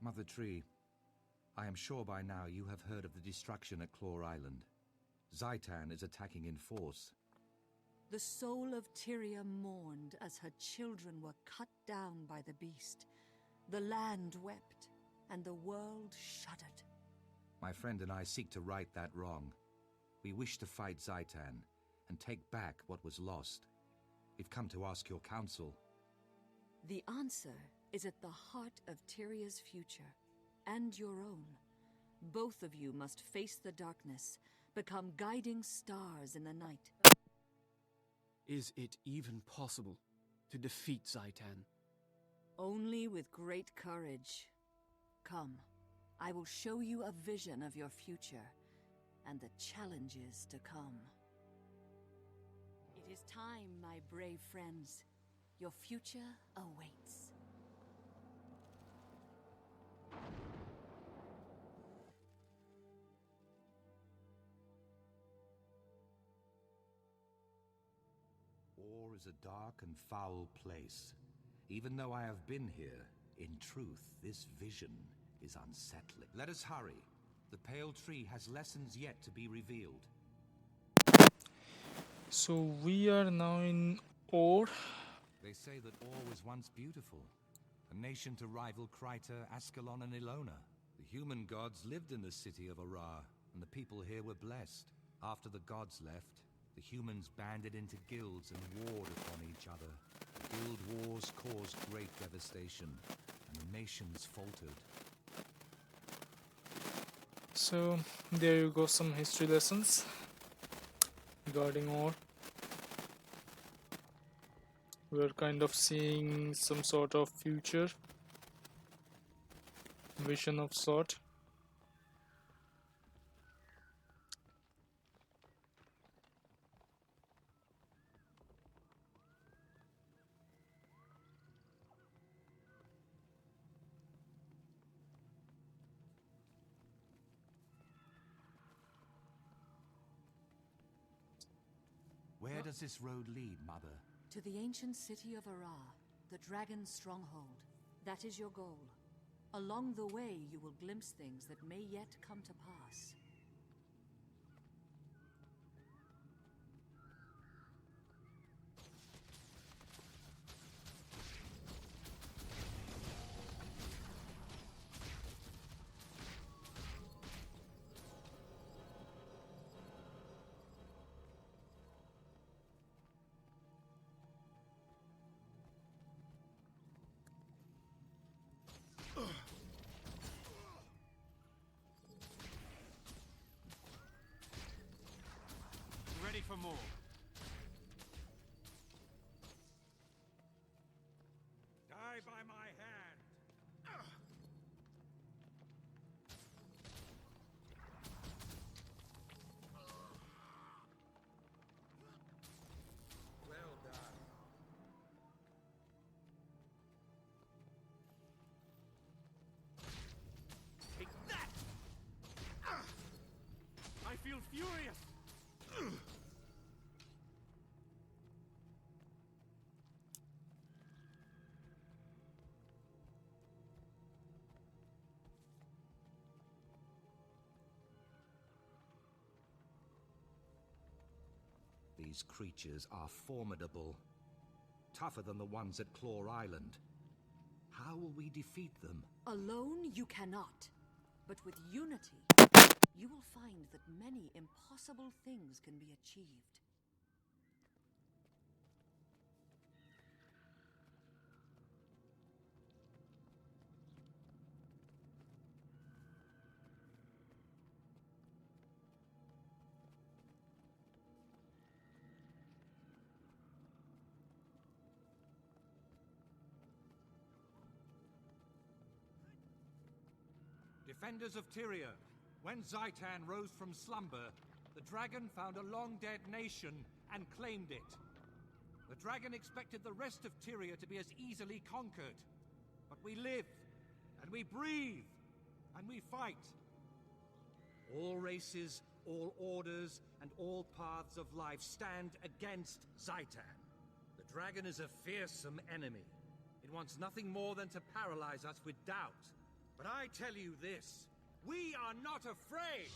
Mother Tree, I am sure by now you have heard of the destruction at Claw Island. Zaitan is attacking in force. The soul of Tyria mourned as her children were cut down by the beast. The land wept, and the world shuddered. My friend and I seek to right that wrong. We wish to fight Zaitan and take back what was lost. We've come to ask your counsel. The answer is at the heart of Tyria's future, and your own. Both of you must face the darkness, become guiding stars in the night. Is it even possible to defeat Zaitan? Only with great courage. Come, I will show you a vision of your future, and the challenges to come. It is time, my brave friends. Your future awaits. War is a dark and foul place. Even though I have been here, in truth, this vision is unsettling. Let us hurry. The Pale Tree has lessons yet to be revealed. So we are now in Or. They say that Or was once beautiful, a nation to rival Kryta, Ascalon, and Ilona. The human gods lived in the city of Arar, and the people here were blessed. After the gods left, the humans banded into guilds and warred upon each other. The guild wars caused great devastation, and the nations faltered. So there you go, some history lessons regarding Or. We're kind of seeing some sort of future vision of sort. Where does this road lead, Mother? To the ancient city of Arar, the dragon's stronghold. That is your goal. Along the way, you will glimpse things that may yet come to pass. Ready for more. Die by my hand. Well done. Take that! I feel furious! These creatures are formidable, tougher than the ones at Claw Island. How will we defeat them? Alone you cannot. But with unity, you will find that many impossible things can be achieved. Defenders of Tyria, when Zaitan rose from slumber, the dragon found a long-dead nation and claimed it. The dragon expected the rest of Tyria to be as easily conquered. But we live, and we breathe, and we fight. All races, all orders, and all paths of life stand against Zaitan. The dragon is a fearsome enemy. It wants nothing more than to paralyze us with doubt. But I tell you this, we are not afraid.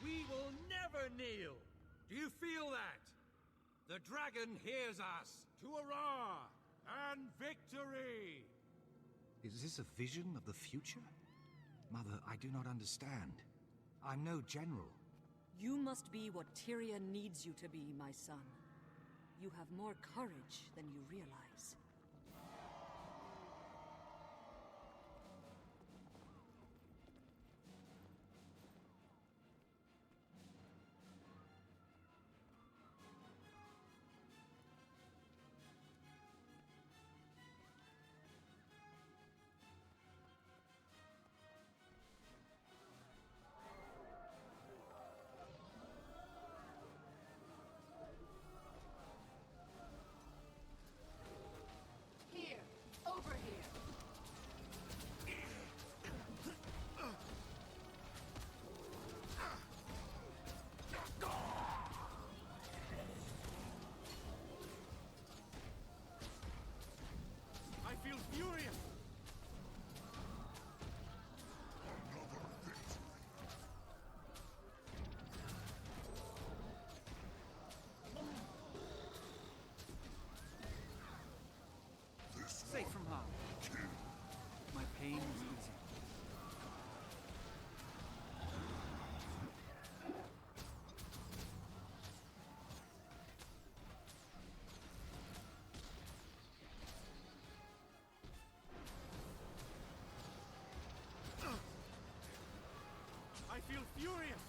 We will never kneel. Do you feel that? The dragon hears us. To hurrah and victory! Is this a vision of the future? Mother, I do not understand. I'm no general. You must be what Tyria needs you to be, my son. You have more courage than you realize. Safe from harm. My pain is easy. I feel furious!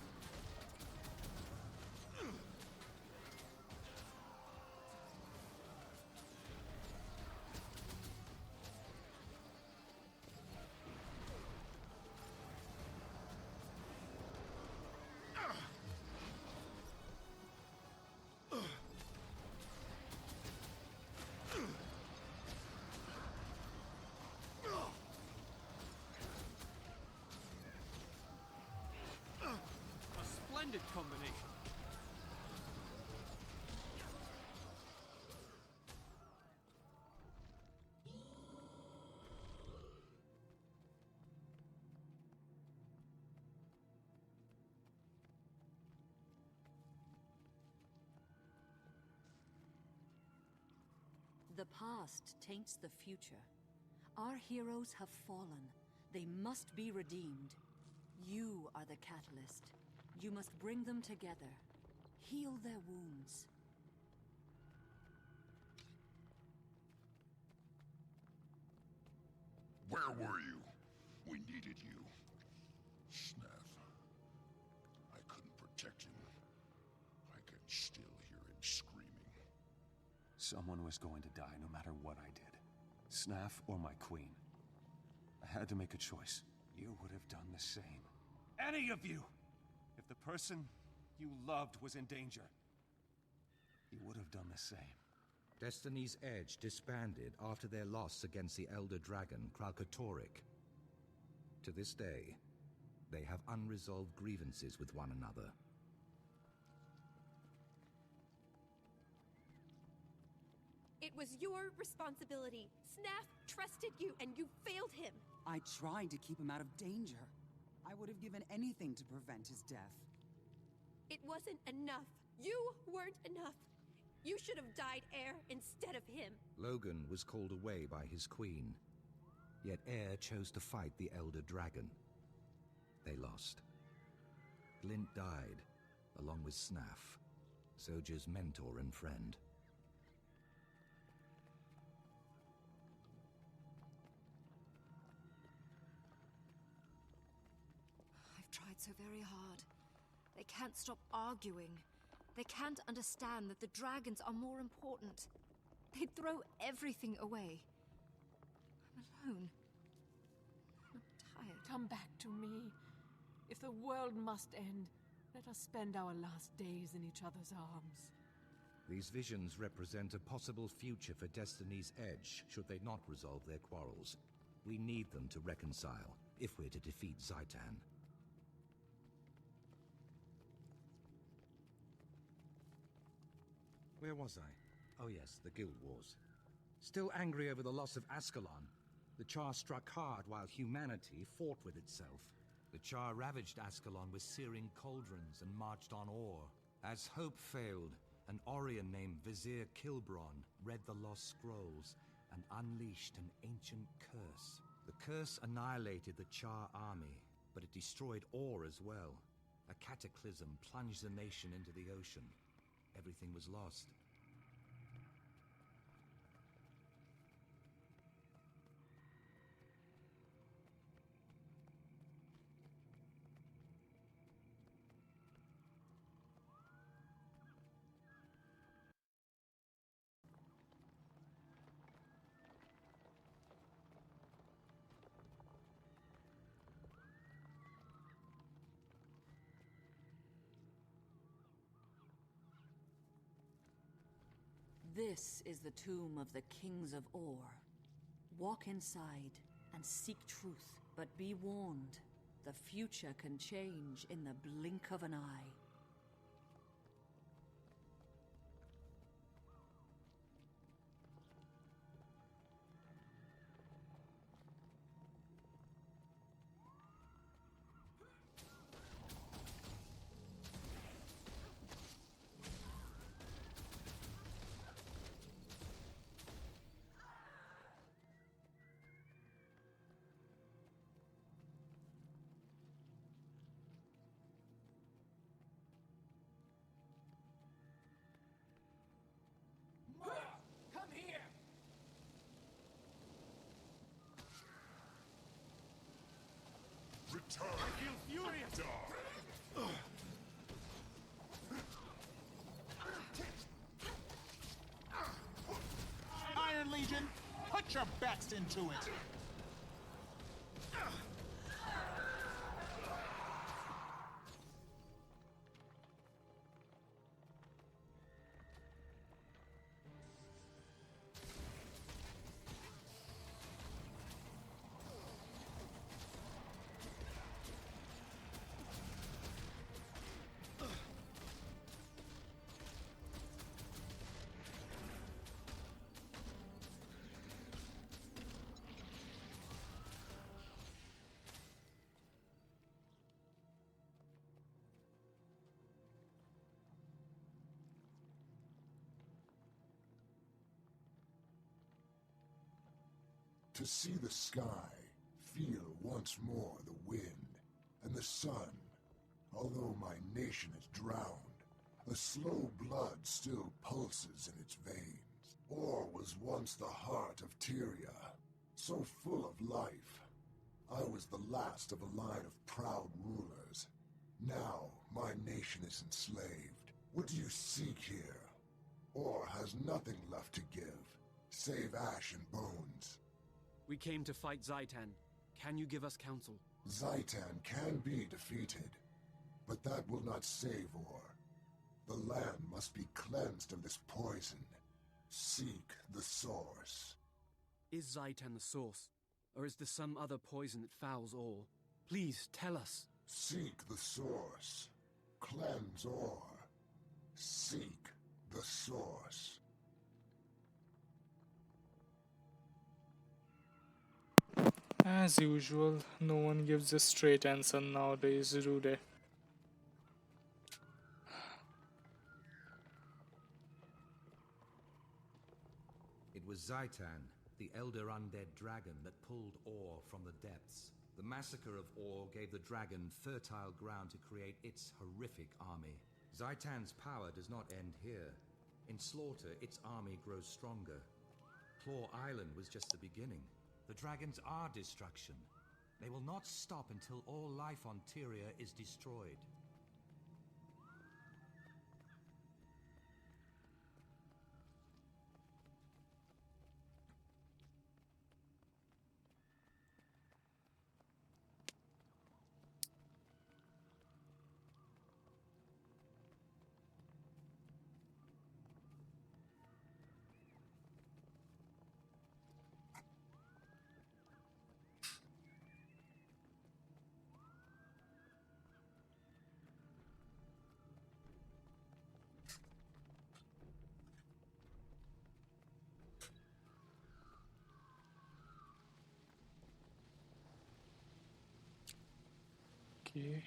Splendid combination. The past taints the future. Our heroes have fallen. They must be redeemed. You are the catalyst. You must bring them together. Heal their wounds. Where were you? We needed you. Snaff. I couldn't protect him. I can still hear him screaming. Someone was going to die no matter what I did. Snaff or my queen. I had to make a choice. You would have done the same. Any of you! If the person you loved was in danger, you would have done the same. Destiny's Edge disbanded after their loss against the Elder Dragon, Kralkatorrik. To this day, they have unresolved grievances with one another. It was your responsibility. Snaff trusted you, and you failed him. I tried to keep him out of danger. I would have given anything to prevent his death. It wasn't enough. You weren't enough. You should have died heir instead of him. Logan was called away by his queen. Yet Air chose to fight the Elder Dragon. They lost. Glint died, along with Snaff, Soldier's mentor and friend. I've tried so very hard. They can't stop arguing. They can't understand that the dragons are more important. They'd throw everything away. I'm alone. I'm tired. Come back to me. If the world must end, let us spend our last days in each other's arms. These visions represent a possible future for Destiny's Edge, should they not resolve their quarrels. We need them to reconcile, if we're to defeat Zaitan. Where was I? Oh yes, the Guild Wars. Still angry over the loss of Ascalon, the Char struck hard while humanity fought with itself. The Char ravaged Ascalon with searing cauldrons and marched on Or. As hope failed, an Orion named Vizier Kilbron read the lost scrolls and unleashed an ancient curse. The curse annihilated the Char army, but it destroyed Or as well. A cataclysm plunged the nation into the ocean. Everything was lost. This is the tomb of the kings of Or. Walk inside and seek truth, but be warned, the future can change in the blink of an eye. Come here! Return! I feel furious! Iron Legion, put your backs into it! To see the sky, feel once more the wind, and the sun. Although my nation is drowned, a slow blood still pulses in its veins. Or was once the heart of Tyria, so full of life. I was the last of a line of proud rulers. Now my nation is enslaved. What do you seek here? Or has nothing left to give, save ash and bones? We came to fight Zaitan. Can you give us counsel? Zaitan can be defeated, but that will not save Or. The land must be cleansed of this poison. Seek the source. Is Zaitan the source? Or is there some other poison that fouls all? Please, tell us. Seek the source. Cleanse Or. Seek the source. As usual, no one gives a straight answer nowadays, do they? It was Zaitan, the elder undead dragon that pulled ore from the depths. The massacre of ore gave the dragon fertile ground to create its horrific army. Zaitan's power does not end here. In slaughter, its army grows stronger. Claw Island was just the beginning. The dragons are destruction. They will not stop until all life on Tyria is destroyed. Okay.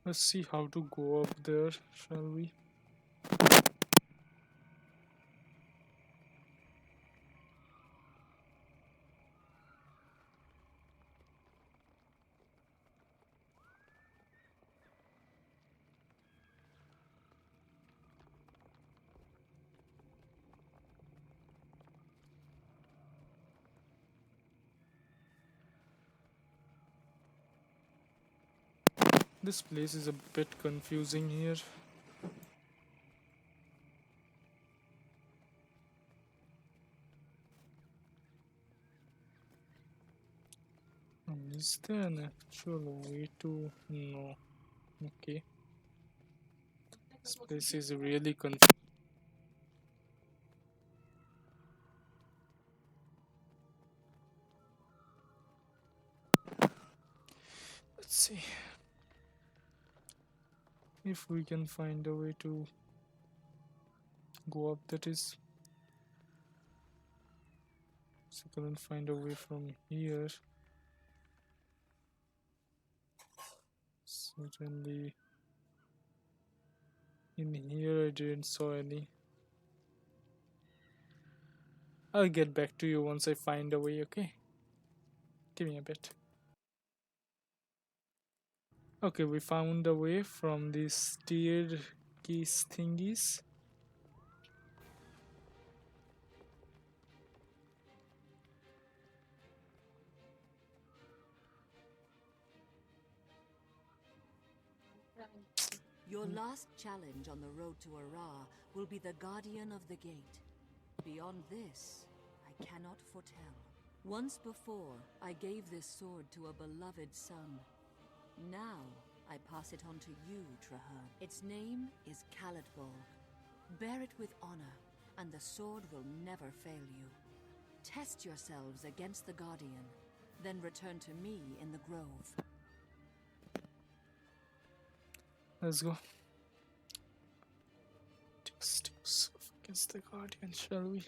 Let's see how to go up there, shall we? This place is a bit confusing here. Is there an actual way to... No. Okay. This place is really confusing. Let's see if we can find a way to go up, that is. So I couldn't find a way from here. Certainly in here I didn't saw any. I'll get back to you once I find a way, okay? Give me a bit. Okay, we found a way from these tiered keys thingies. Your last challenge on the road to Ara will be the Guardian of the Gate. Beyond this, I cannot foretell. Once before, I gave this sword to a beloved son. Now, I pass it on to you, Traherne. Its name is Khalidbolg. Bear it with honor, and the sword will never fail you. Test yourselves against the Guardian, then return to me in the Grove. Let's go. Test yourself against the Guardian, shall we?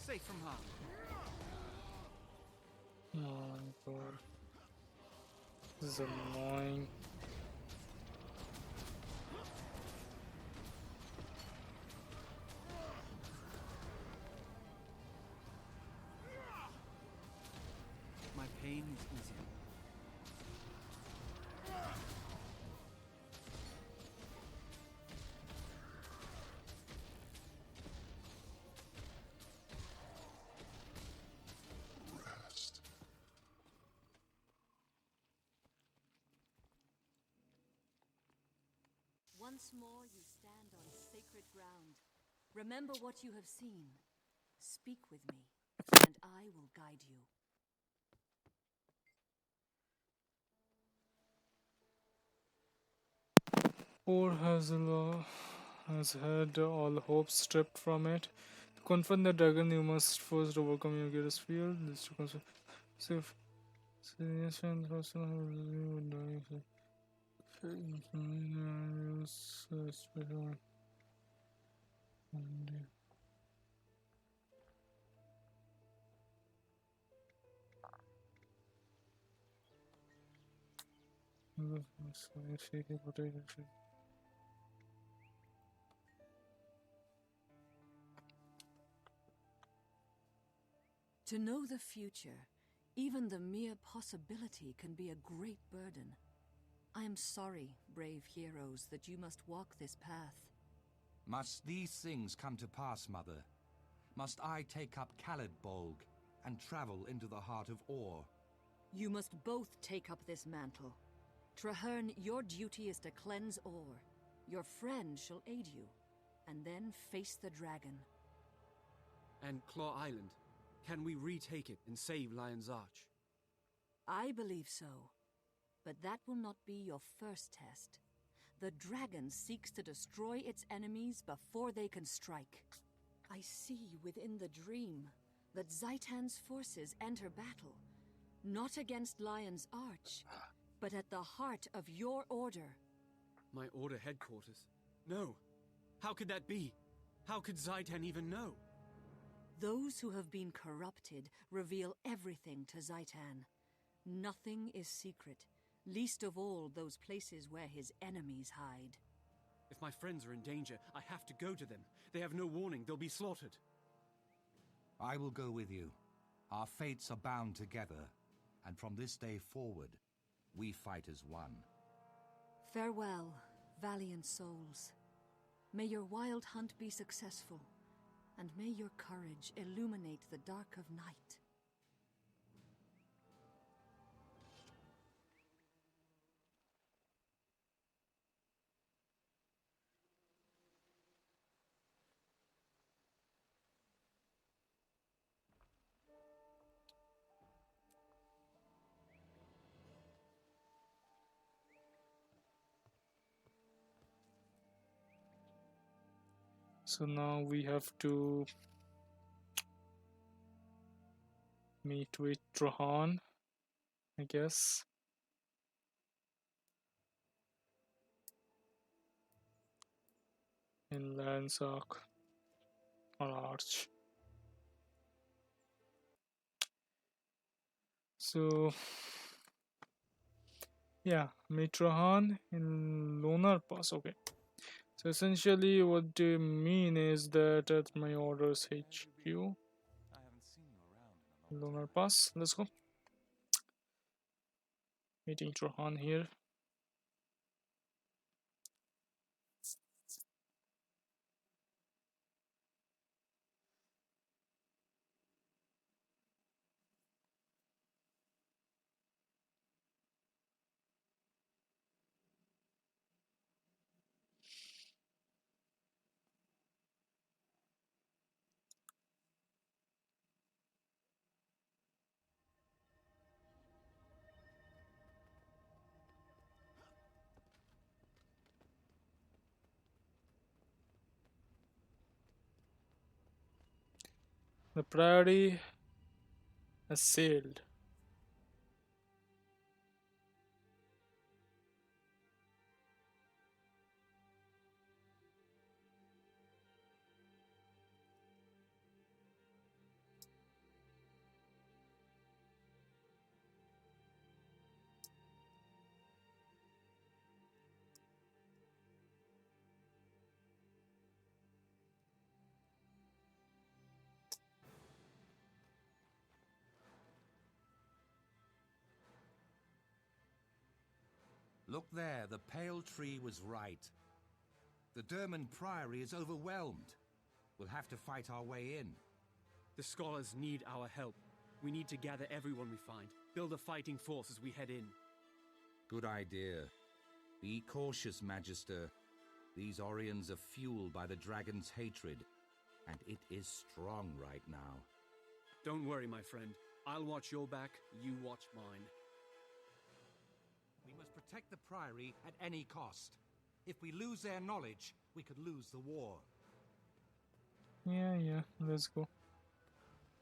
safe from harm. Oh my god. This is annoying. My pain is easier. Rest. Once more you stand on sacred ground. Remember what you have seen. Speak with me, and I will guide you. Poor Hazel has had all hope stripped from it. To confront the dragon, you must first overcome your greatest fear. This to confront. Safe. Serious and personal would die. Special. To know the future, even the mere possibility can be a great burden. I am sorry, brave heroes, that you must walk this path. Must these things come to pass, Mother? Must I take up Khalidbolg and travel into the heart of Or? You must both take up this mantle. Traherne, your duty is to cleanse Or. Your friend shall aid you, and then face the dragon. And Claw Island. Can we retake it and save Lion's Arch? I believe so. But that will not be your first test. The dragon seeks to destroy its enemies before they can strike. I see within the dream that Zaitan's forces enter battle, not against Lion's Arch, but at the heart of your order. My order headquarters? No. How could that be? How could Zaitan even know? Those who have been corrupted reveal everything to Zaitan. Nothing is secret, least of all those places where his enemies hide. If my friends are in danger, I have to go to them. They have no warning, they'll be slaughtered. I will go with you. Our fates are bound together, and from this day forward, we fight as one. Farewell, valiant souls. May your wild hunt be successful, and may your courage illuminate the dark of night. So now we have to meet with Trahan, I guess. In Landsark or Arch. So yeah, meet Trahan in Lunar Pass. Okay. So essentially what they mean is that at my orders HQ, Lunar Pass, let's go. Meeting Trahan here. The priority has sailed. Look there, the pale tree was right. The Dermond Priory is overwhelmed. We'll have to fight our way in. The scholars need our help. We need to gather everyone we find, build a fighting force as we head in. Good idea. Be cautious, Magister. These Orions are fueled by the dragon's hatred, and it is strong right now. Don't worry, my friend. I'll watch your back, you watch mine. We must protect the Priory at any cost. If we lose their knowledge, we could lose the war. Yeah, let's go.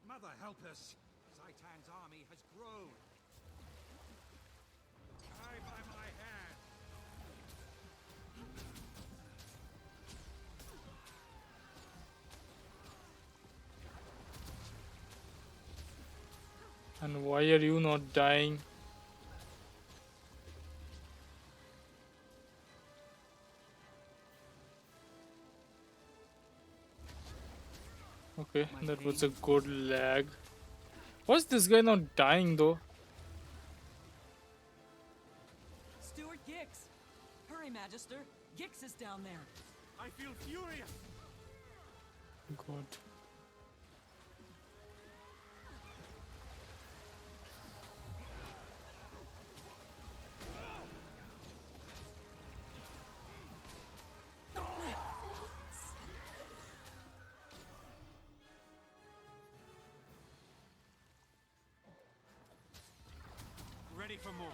Mother help us! Zaitan's army has grown. I by my hand. And why are you not dying? Okay, that was a good lag. Why's this guy not dying though? Stuart Gix! Hurry, Magister! Gix is down there! I feel furious! God. Ready for more.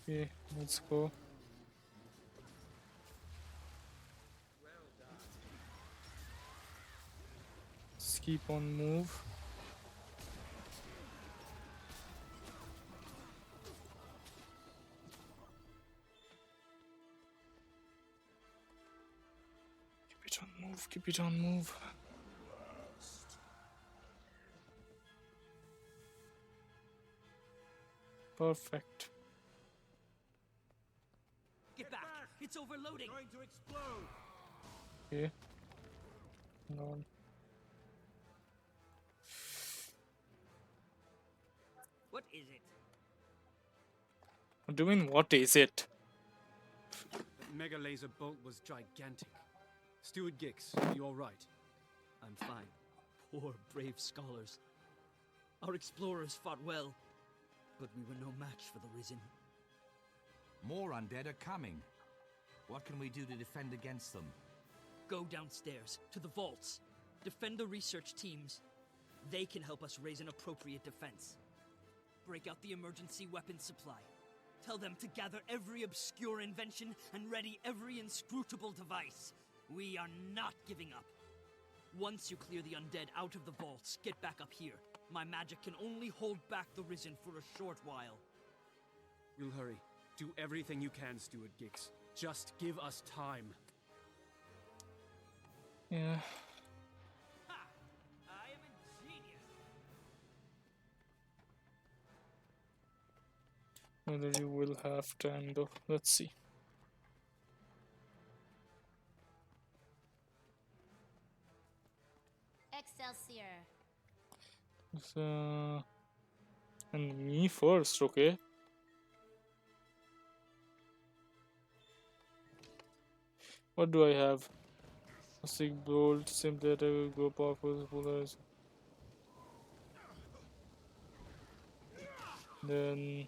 Okay, let's go. Let's keep on move. Keep it on move, keep it on move. Perfect. Get back! It's overloading! Going to explode! Okay. Hang on. What is it? What do you mean, what is it? That mega laser bolt was gigantic. Stuart Gix, you all right? I'm fine. Poor, brave scholars. Our explorers fought well, but we were no match for the Risen. More undead are coming. What can we do to defend against them? Go downstairs, to the vaults. Defend the research teams. They can help us raise an appropriate defense. Break out the emergency weapons supply. Tell them to gather every obscure invention and ready every inscrutable device. We are not giving up. Once you clear the undead out of the vaults, get back up here. My magic can only hold back the Risen for a short while. We'll hurry. Do everything you can, Stuart Gix. Just give us time. Yeah. Ha! I am a genius! Whether you will have time though. Let's see. Excelsior. And me first, okay? What do I have? A sick bolt, simply attack, go powerful, polarize. Then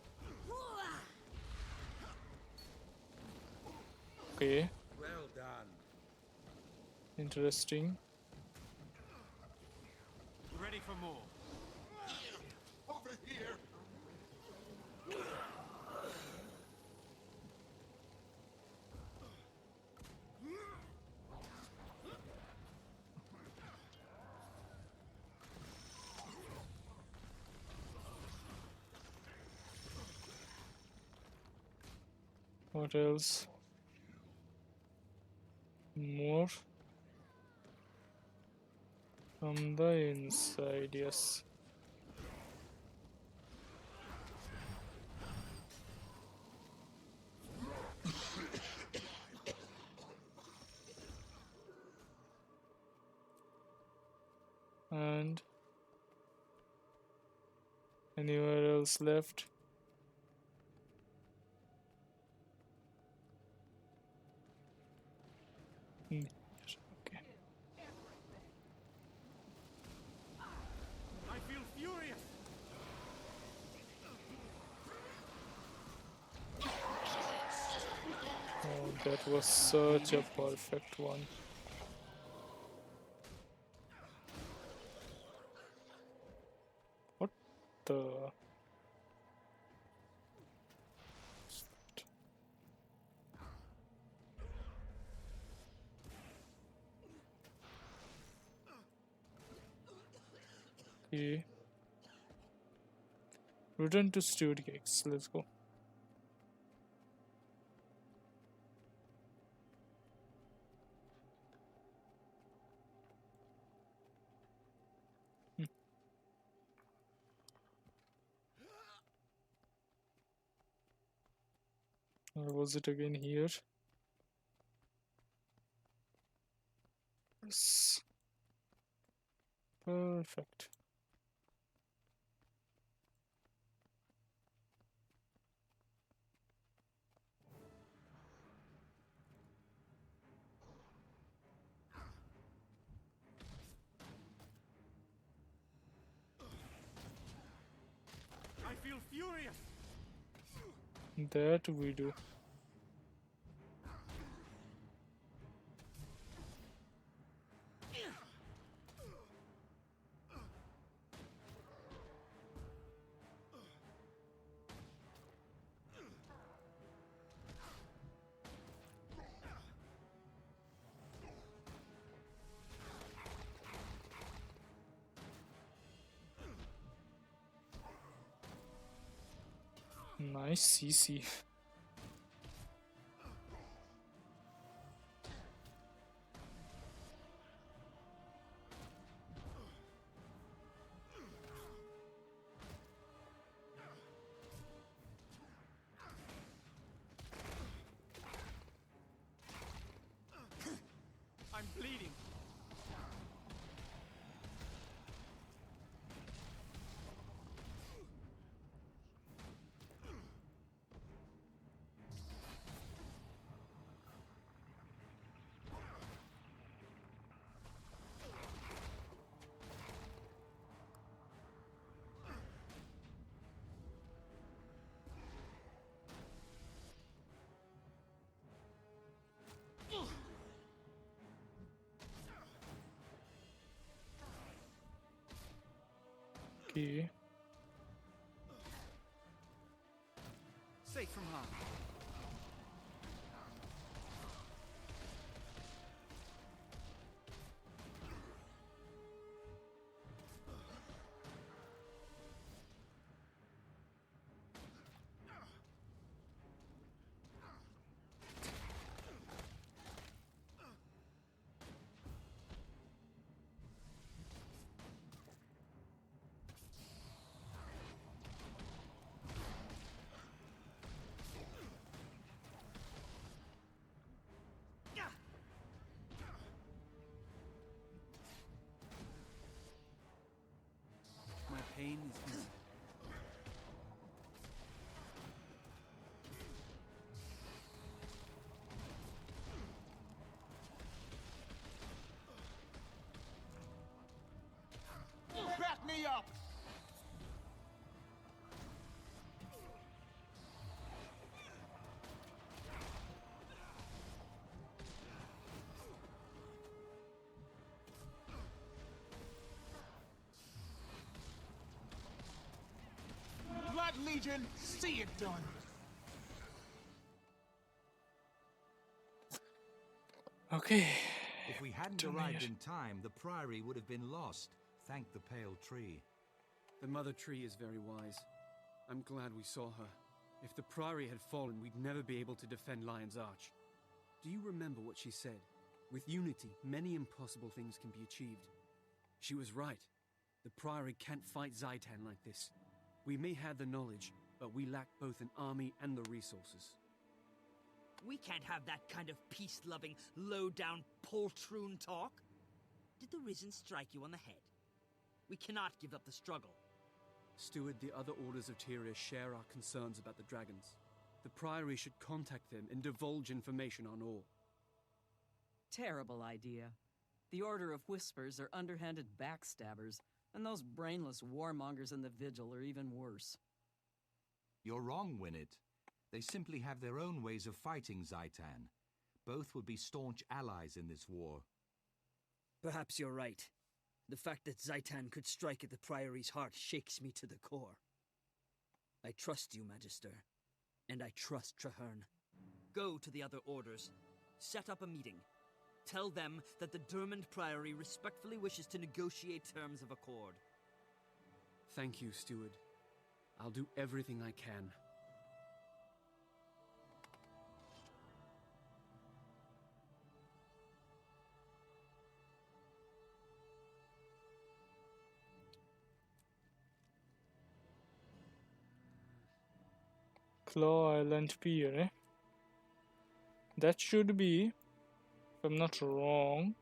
okay. Well done. Interesting. Ready for more. Over here! What else? More from the inside, yes. And anywhere else left? Okay. I feel furious! Oh, that was such a perfect one. What the? Okay. Return to stewed cakes. Let's go. Or was it again here? Yes. Perfect. I feel furious! That we do. Nice CC. I'm bleeding. Okay. Safe from harm. My pain is easy. Back me up! Blood Legion, see it done! Okay. If we hadn't arrived in time, the Priory would have been lost. Thank the Pale Tree. The Mother Tree is very wise. I'm glad we saw her. If the Priory had fallen, we'd never be able to defend Lion's Arch. Do you remember what she said? With unity, many impossible things can be achieved. She was right. The Priory can't fight Zaitan like this. We may have the knowledge, but we lack both an army and the resources. We can't have that kind of peace-loving, low-down poltroon talk. Did the Risen strike you on the head? We cannot give up the struggle. Steward, the other orders of Tyria share our concerns about the dragons. The Priory should contact them and divulge information on all. Terrible idea. The Order of Whispers are underhanded backstabbers, and those brainless warmongers in the Vigil are even worse. You're wrong, Winnet. They simply have their own ways of fighting Zaitan. Both would be staunch allies in this war. Perhaps you're right. The fact that Zaitan could strike at the Priory's heart shakes me to the core. I trust you, Magister, and I trust Traherne. Go to the other orders. Set up a meeting. Tell them that the Dermond Priory respectfully wishes to negotiate terms of accord. Thank you, Steward. I'll do everything I can. Claw Island Pier, eh? That should be, if I'm not wrong.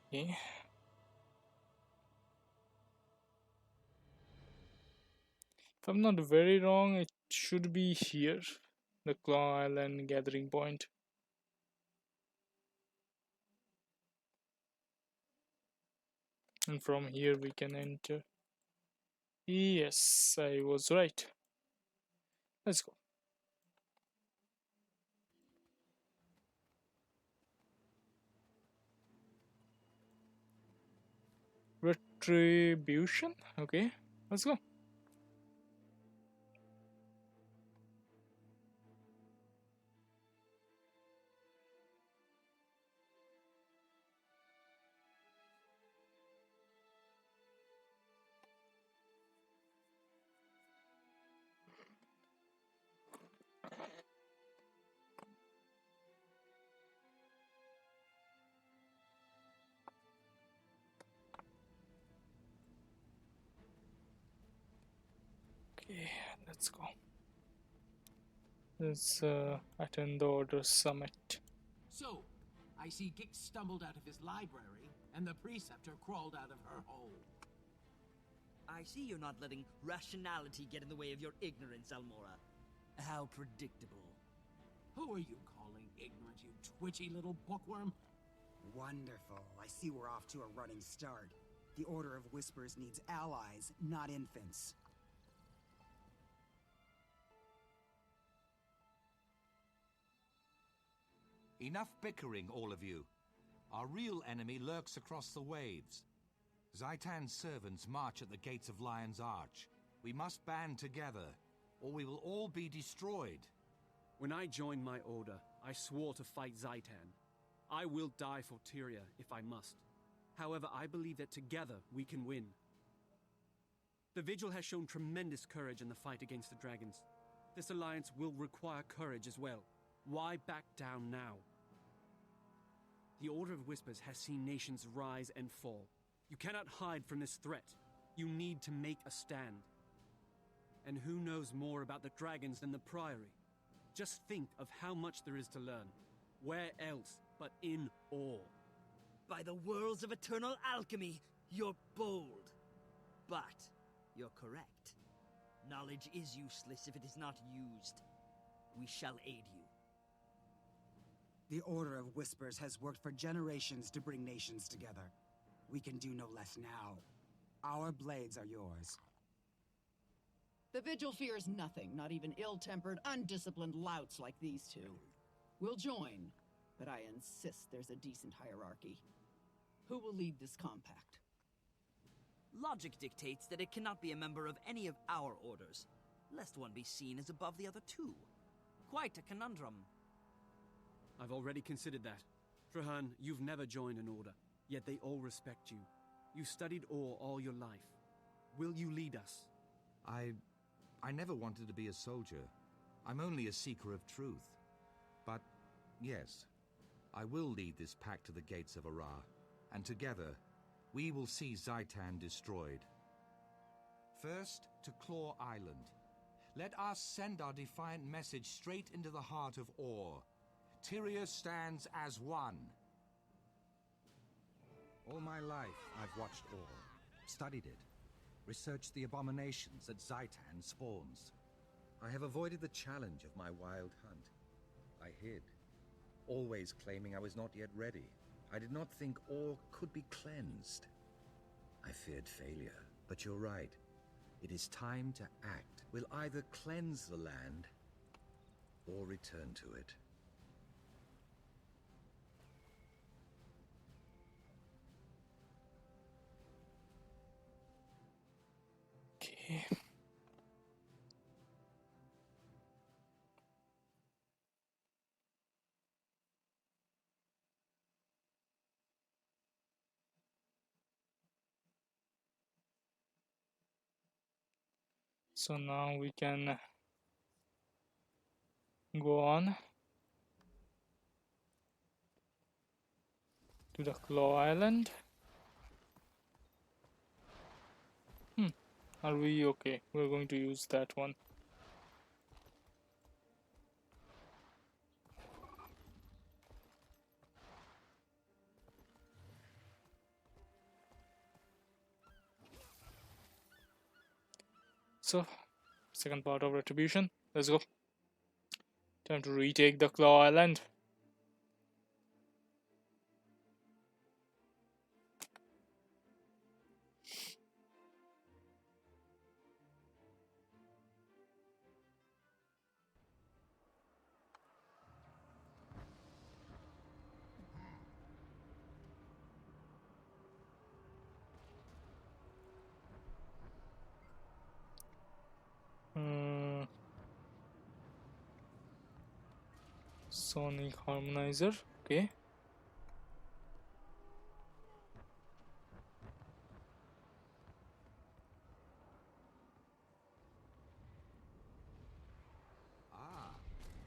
Okay. If I'm not very wrong, it should be here, the Claw Island gathering point. And from here we can enter. Yes, I was right. Let's go. Retribution? Okay, let's go. Okay, let's go. Let's attend the Order Summit. So, I see Gix stumbled out of his library, and the Preceptor crawled out of her hole. I see you're not letting rationality get in the way of your ignorance, Almora. How predictable. Who are you calling ignorant, you twitchy little bookworm? Wonderful. I see we're off to a running start. The Order of Whispers needs allies, not infants. Enough bickering, all of you. Our real enemy lurks across the waves. Zaitan's servants march at the gates of Lion's Arch. We must band together, or we will all be destroyed. When I joined my order, I swore to fight Zaitan. I will die for Tyria if I must. However, I believe that together we can win. The Vigil has shown tremendous courage in the fight against the dragons. This alliance will require courage as well. Why back down now? The Order of Whispers has seen nations rise and fall. You cannot hide from this threat. You need to make a stand. And who knows more about the dragons than the Priory? Just think of how much there is to learn. Where else but in awe? By the worlds of eternal alchemy, you're bold. But you're correct. Knowledge is useless if it is not used. We shall aid you. The Order of Whispers has worked for generations to bring nations together. We can do no less now. Our blades are yours. The Vigil fears nothing, not even ill-tempered, undisciplined louts like these two. We'll join, but I insist there's a decent hierarchy. Who will lead this compact? Logic dictates that it cannot be a member of any of our orders, lest one be seen as above the other two. Quite a conundrum. I've already considered that. Traherne, you've never joined an order, yet they all respect you. You studied ore all your life. Will you lead us? I never wanted to be a soldier. I'm only a seeker of truth. But, yes, I will lead this pack to the gates of Ara, and together, we will see Zaitan destroyed. First, to Claw Island. Let us send our defiant message straight into the heart of Ore. Tyria stands as one. All my life, I've watched Ore, studied it. Research the abominations that Zaitan spawns. I have avoided the challenge of my wild hunt. I hid, always claiming I was not yet ready. I did not think all could be cleansed. I feared failure, but you're right. It is time to act. We'll either cleanse the land or return to it. Okay. So now we can go on to the Claw Island. Are we okay? We're going to use that one. So, second part of Retribution. Let's go. Time to retake the Claw Island. Sonic Harmonizer. Okay.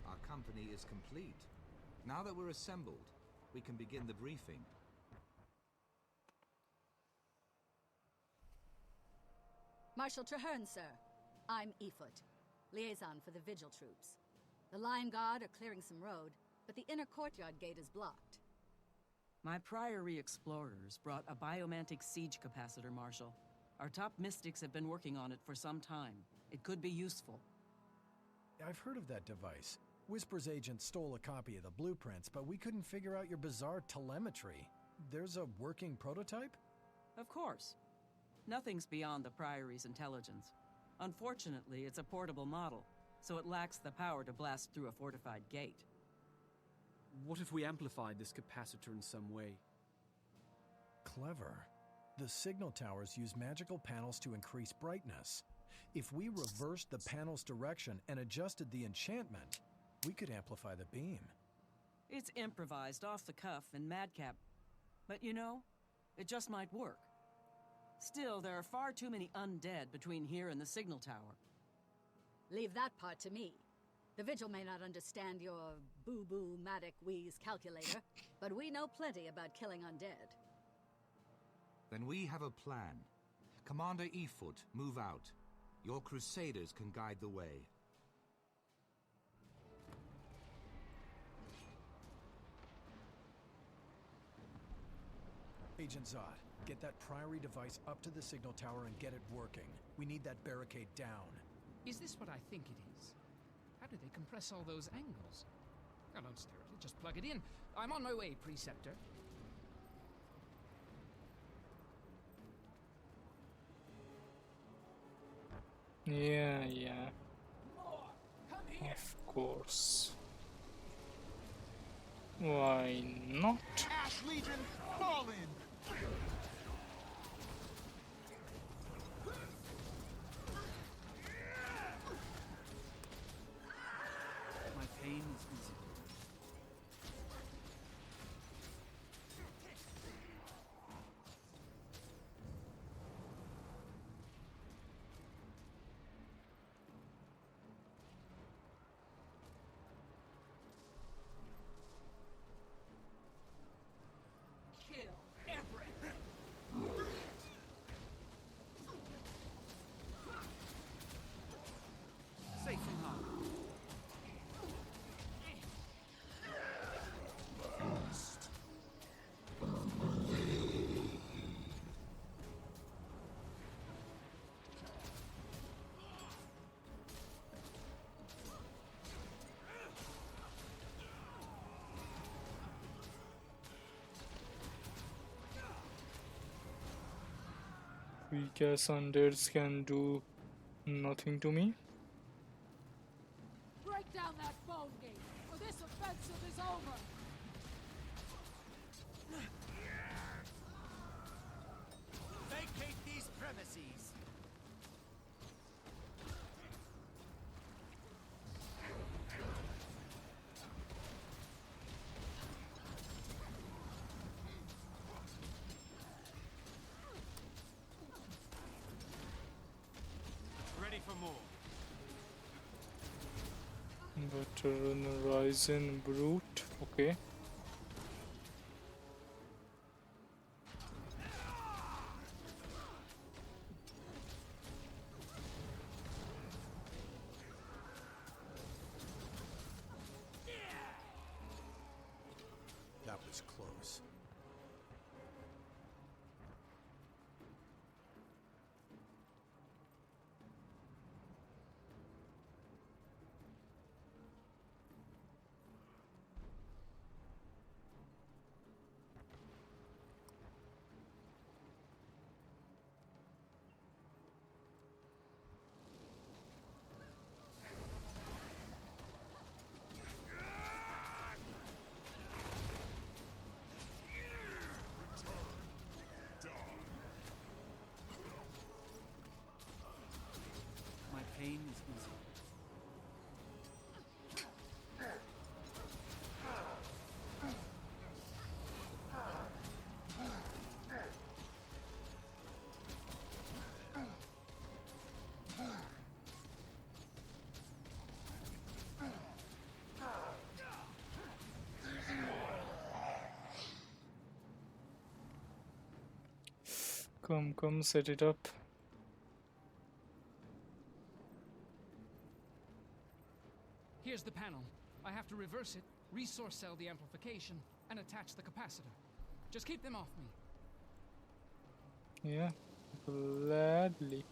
Our company is complete. Now that we're assembled, we can begin the briefing. Marshal Traherne, sir. I'm Efoot, liaison for the Vigil troops. The Lion Guard are clearing some road, but the inner courtyard gate is blocked. My Priory explorers brought a biomantic siege capacitor, Marshal. Our top mystics have been working on it for some time. It could be useful. I've heard of that device. Whisper's agent stole a copy of the blueprints, but we couldn't figure out your bizarre telemetry. There's a working prototype? Of course. Nothing's beyond the Priory's intelligence. Unfortunately, it's a portable model, so it lacks the power to blast through a fortified gate. What if we amplified this capacitor in some way? Clever. The signal towers use magical panels to increase brightness. If we reversed the panel's direction and adjusted the enchantment, we could amplify the beam. It's improvised off the cuff and madcap. But you know, it just might work. Still, there are far too many undead between here and the signal tower. Leave that part to me. The Vigil may not understand your boo-boo-matic-wheeze calculator, but we know plenty about killing undead. Then we have a plan. Commander Efoot, move out. Your crusaders can guide the way. Agent Zod, get that Priory device up to the signal tower and get it working. We need that barricade down. Is this what I think it is? How do they compress all those angles? Oh, don't stare at it, just plug it in. I'm on my way, Preceptor. Yeah. Of course. Why not? Ash Legion, fall in! My pain is visible. Kill everything! Weak ass undeads can do nothing to me. Break down that bone gate, or this offensive is over! Vacate these premises! Ready for more. Veteran Ryzen Brute. Okay. That was close. My pain is easy. Come, set it up. Here's the panel. I have to reverse it, resource cell the amplification, and attach the capacitor. Just keep them off me. Yeah, gladly.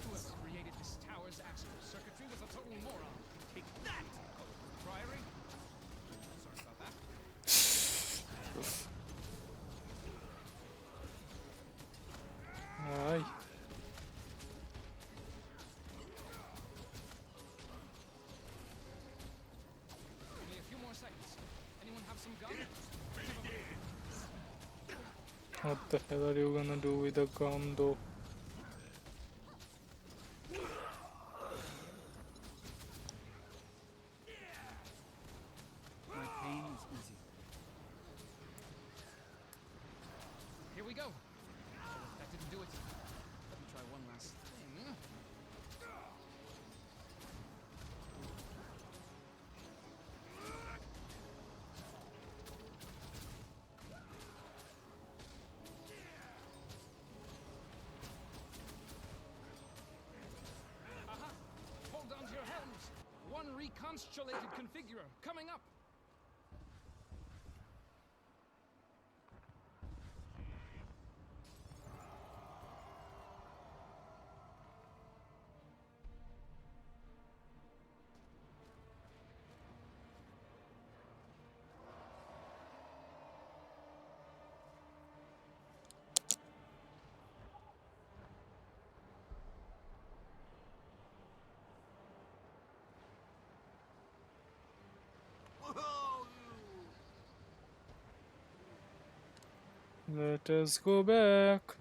Whoever created this tower's astral circuitry was a total moron. Take that! Priory? Sorry about that. Aye. Only a few more seconds. Anyone have some gum? What the hell are you gonna do with the gum though? My pain is easy. Here we go. Oh, that didn't do it. Let me try one last thing. Aha! Hold on to your helms. One reconstellated configurer coming up. Let us go back.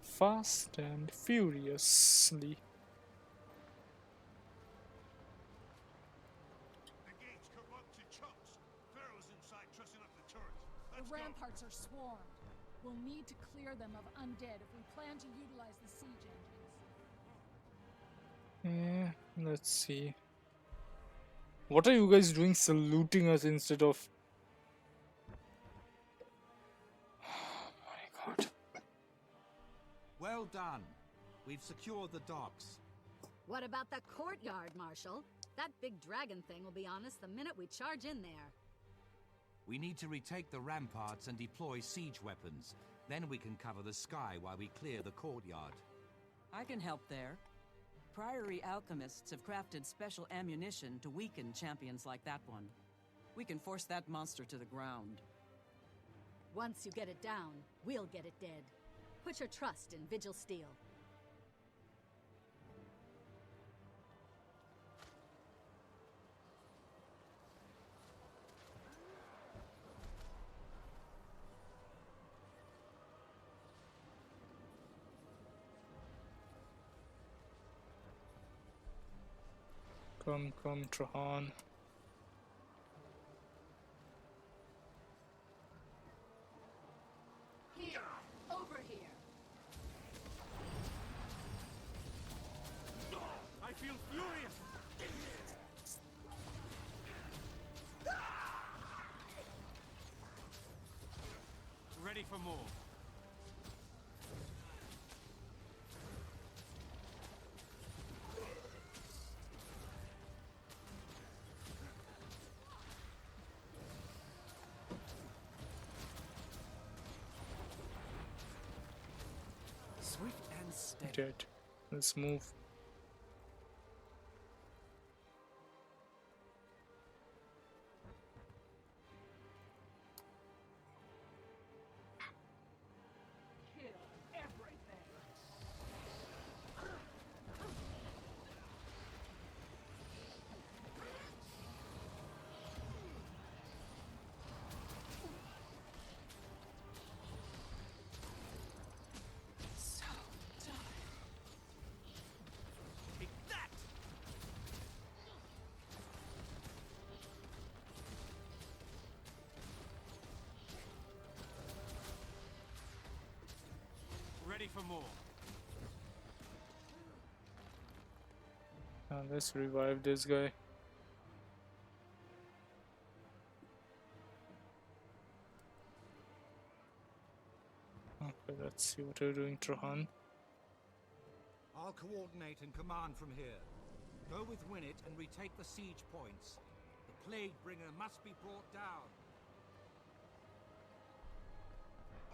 Fast and furiously. The gates come up to chunks. Pharaoh's inside trussing up the turret. The ramparts are swarmed. We'll need to clear them of undead if we plan to utilize the siege engines. Yeah, let's see. What are you guys doing saluting us instead of... Oh my god. Well done. We've secured the docks. What about the courtyard, Marshal? That big dragon thing will be on us the minute we charge in there. We need to retake the ramparts and deploy siege weapons. Then we can cover the sky while we clear the courtyard. I can help there. Priory alchemists have crafted special ammunition to weaken champions like that one. We can force that monster to the ground. Once you get it down, we'll get it dead. Put your trust in Vigil Steel. Come, Trahan. Here, over here. I feel furious! Ready for more. Swift and steady. Dead. Let's move. Take that! Ready for more. Let's revive this guy. Okay, let's see what you're doing, Trahan. I'll coordinate and command from here. Go with Winnet and retake the siege points. The Plague Bringer must be brought down.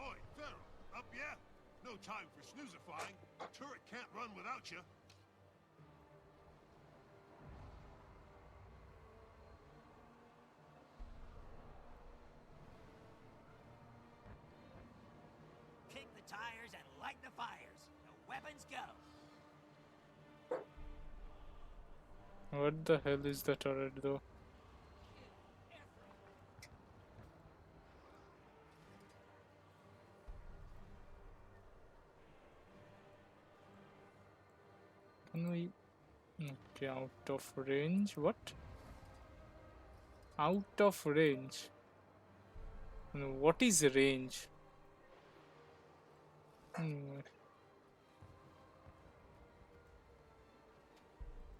Oi, Pharaoh, up yeah? No time for snoozifying. The turret can't run without you. Kick the tires and light the fires. The weapons go. What the hell is the turret though? Can we... Okay, out of range? What? Out of range? No, what is range? Anyway.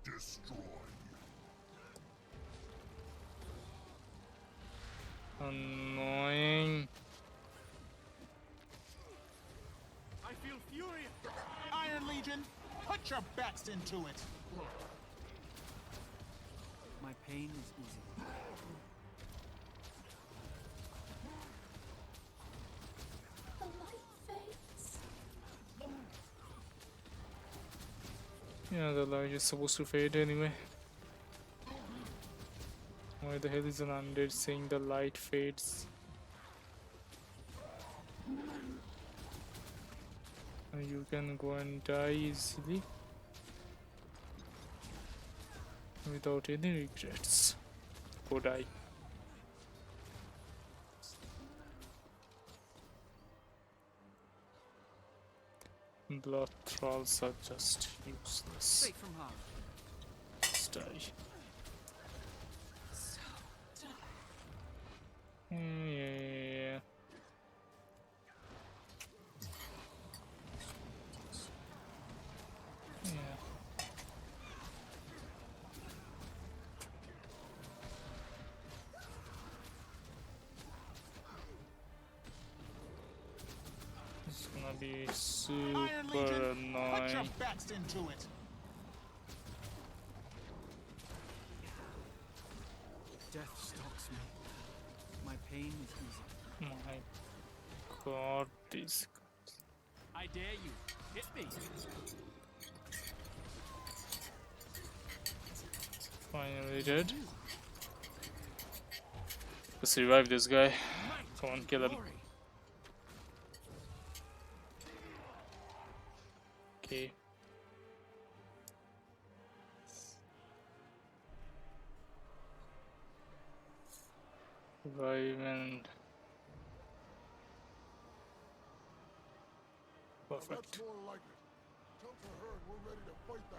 Destroy. Annoying. I feel furious. Iron Legion, put your backs into it. My pain is easy. The light fades. Yeah, the light is supposed to fade anyway. Why the hell is an undead saying the light fades? You can go and die easily without any regrets. Go die. Blood thralls are just useless. Straight from heart. Just die. Yeah. Yeah. It's gonna be Iron super Legion, put your annoying. backs into it. Death stalks me. My pain is easy. My god, these guys. I dare you. Hit me. Finally dead. Let's revive this guy. Come on, kill him. Okay. Revive and perfect.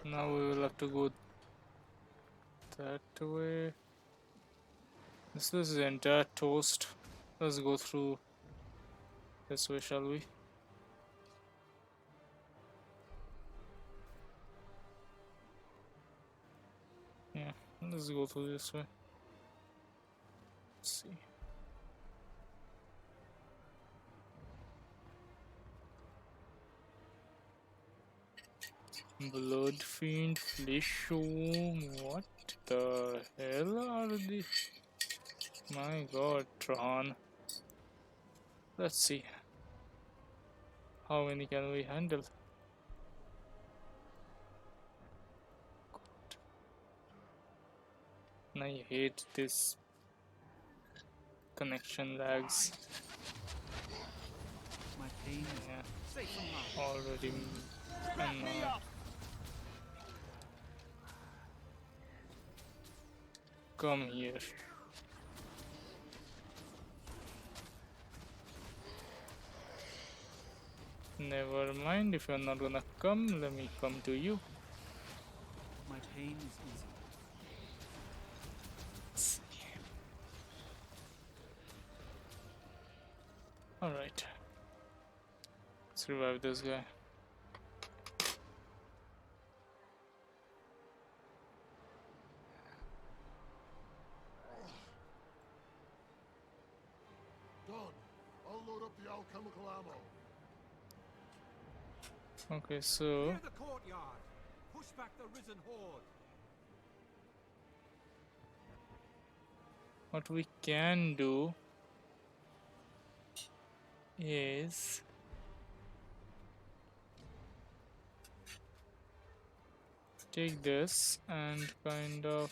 Now we will have to go that way. This is the entire toast. Let's go through this way, shall we? Yeah, let's go through this way. Let's see. Blood Fiend, Flesh Womb. What the hell are these? My god, Trahan. Let's see. How many can we handle? God. I hate this connection lags. My pain Yeah. Already annoyed. Come here. Never mind, if you're not gonna come, let me come to you. My pain is easy. Alright. Let's revive this guy. Done. I'll load up the alchemical ammo. Okay, so Near the courtyard. Push back the risen horde. what we can do is take this and kind of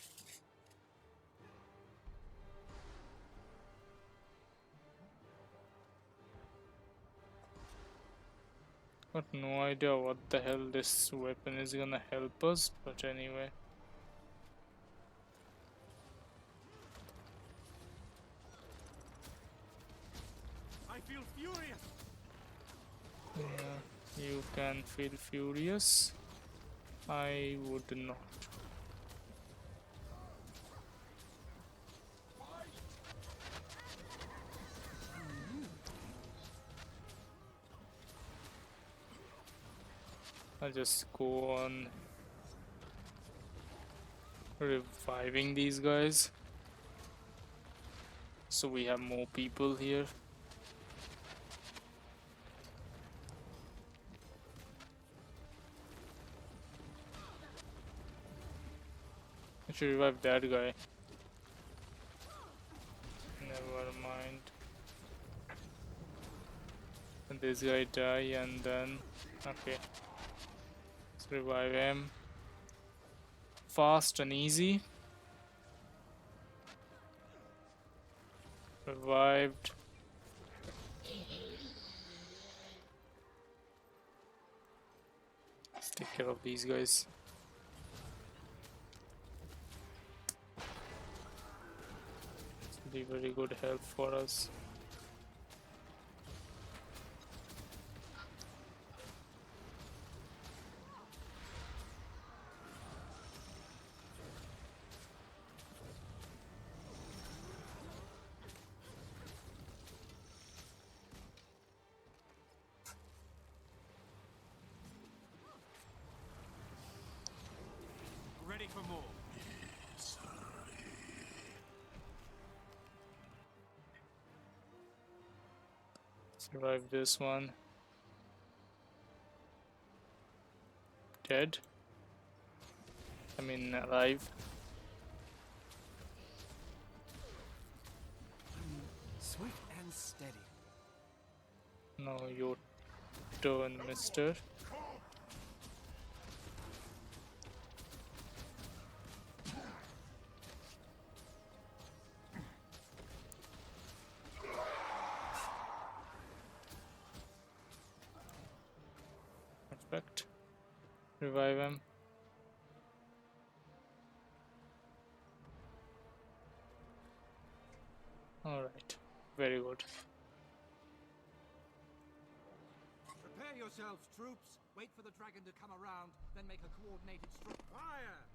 got no idea what the hell this weapon is gonna help us, but anyway. I feel furious. Yeah, you can feel furious. I would not. I'll just go on reviving these guys so we have more people here. I should revive that guy. Never mind. And this guy die and then okay. Let's revive him. Fast and easy. Revived. Let's take care of these guys. This will be very good help for us. Ready for more. Survive this one. Dead. I mean alive. Swift and steady. Now your turn, mister. Revive him. Alright, very good. Prepare yourselves, troops. Wait for the dragon to come around, then make a coordinated strike. Fire!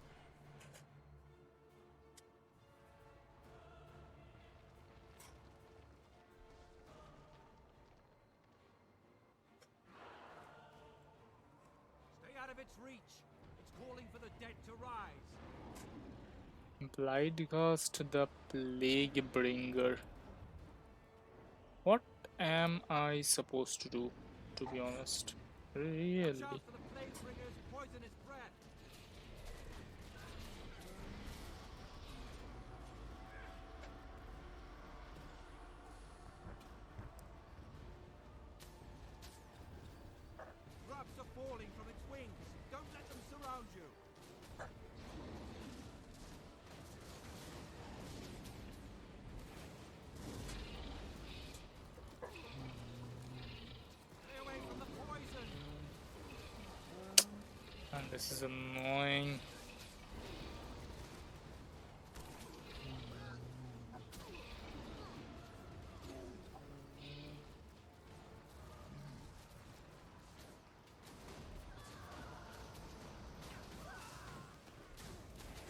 Stay out of its reach. It's calling for the dead to rise. Blightcast the Plague Bringer. What am I supposed to do, to be honest? Really? Watch out for the plague bringer's poisonous breath. Grubs are falling from its wings. Don't let them surround you. Stay away from the poison. And this is annoying.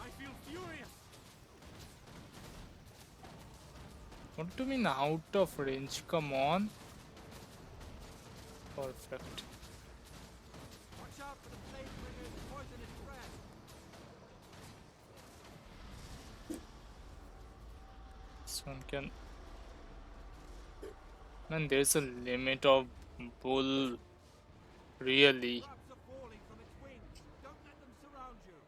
I feel furious. What do you mean out of range? Come on. Perfect. Watch out for the plague bringer's poisonous breath. This one can. Man, there's a limit of bull. Really. Grubs are falling from its wings. Don't let them surround you.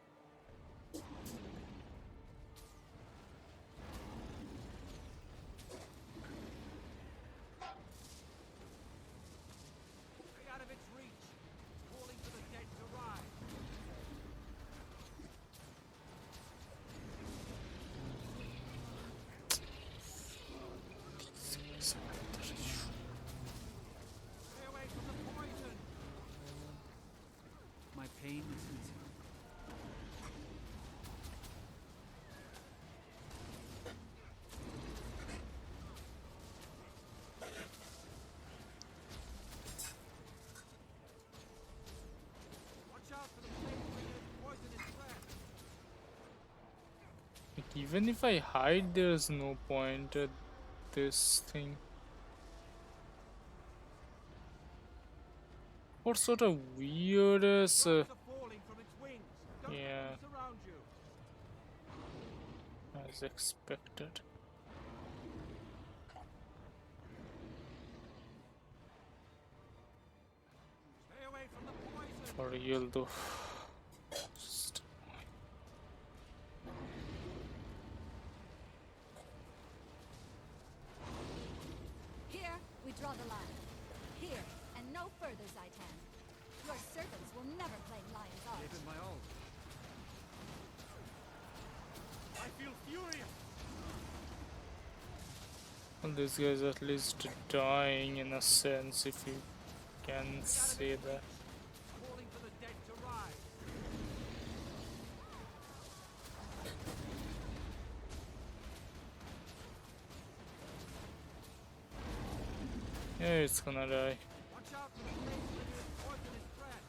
Stay out of its reach. It's calling for the dead to rise. Stay away from the poison. My pain is easy. Watch out for the plague bringer's poisonous breath. Like, even if I hide, there's no point at this thing. What sort of weirdest? Grubs are falling from its wings. Don't Yeah, let them surround you. as expected. Stay away from the poison. For real though. Just Here, we draw the line. Here, and no further, Zaitan. Your servants will never claim Lion's art. Gave it my all. I feel furious. well, this guy's at least dying in a sense, if you can say that. Calling for the dead to rise. Yeah, it's gonna die. Watch out for the plague bringer's poisonous breath.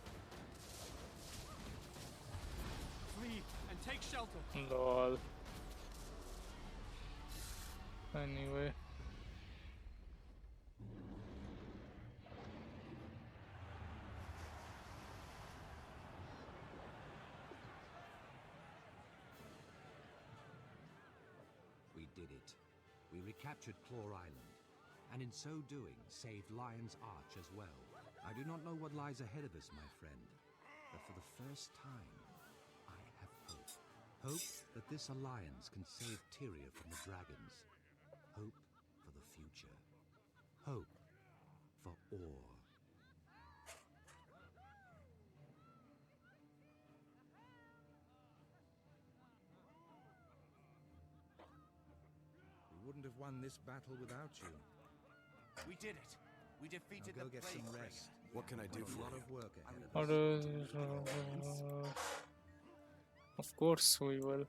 Flee and take shelter. Lol. Anyway. We did it. We recaptured Claw Island, and in so doing, saved Lion's Arch as well. I do not know what lies ahead of us, my friend, but for the first time, I have hope. Hope that this alliance can save Tyria from the dragons. Hope for the future. Hope for Orr. We wouldn't have won this battle without you. We did it. We defeated Now go the get plague some bringer. rest. What can I do for A lot you? of work ahead of us. Of course we will.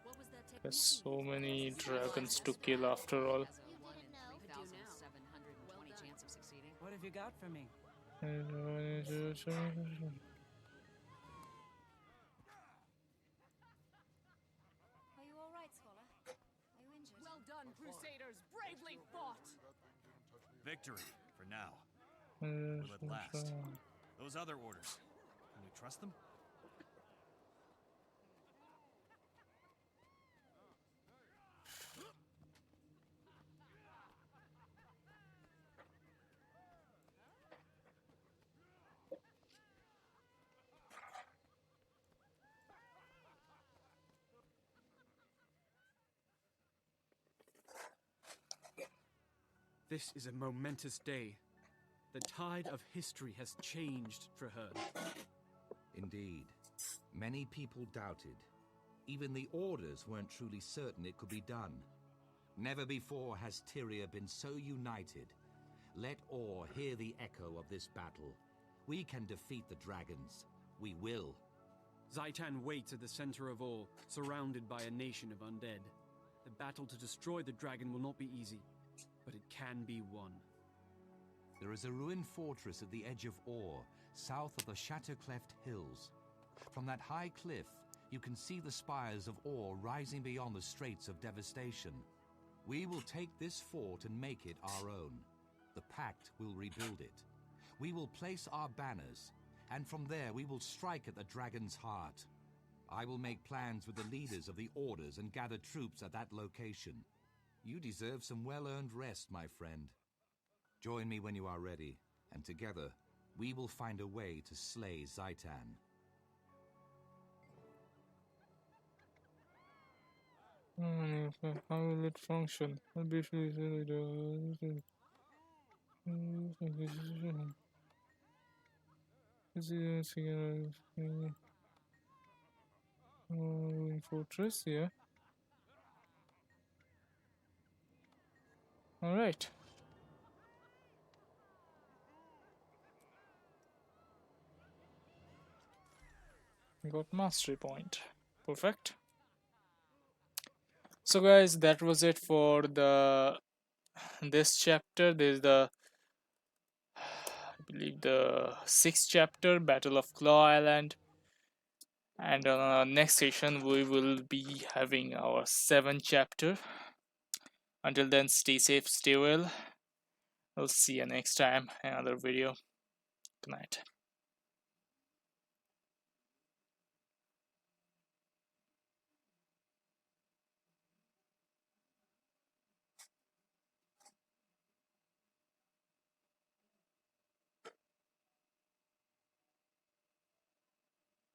What was that There's technique so you many used? dragons to kill after all. Has a 1 in 3,720 chance of succeeding. What have you got for me? Are you all right, Scholar? Are you injured? Well done, Crusaders! Bravely fought! Victory, for now. Will it last? Those other orders, can we trust them? This is a momentous day. The tide of history has changed, Traherne. Indeed. Many people doubted. Even the Orders weren't truly certain it could be done. Never before has Tyria been so united. Let Or hear the echo of this battle. We can defeat the dragons. We will. Zaitan waits at the center of all, surrounded by a nation of undead. The battle to destroy the dragon will not be easy, but it can be won. There is a ruined fortress at the edge of Or, south of the Shattercleft Hills. From that high cliff, you can see the spires of Or rising beyond the Straits of Devastation. We will take this fort and make it our own. The Pact will rebuild it. We will place our banners, and from there we will strike at the dragon's heart. I will make plans with the leaders of the Orders and gather troops at that location. You deserve some well-earned rest, my friend. Join me when you are ready, and together we will find a way to slay Zaitan. How will it function? Fortress, yeah. All right. Got mastery point. Perfect. So guys, that was it for this chapter. There's I believe the 6th chapter, Battle of Claw Island. And on our next session we will be having our 7th chapter. Until then, stay safe, stay well. We'll see you next time, another video. Good night.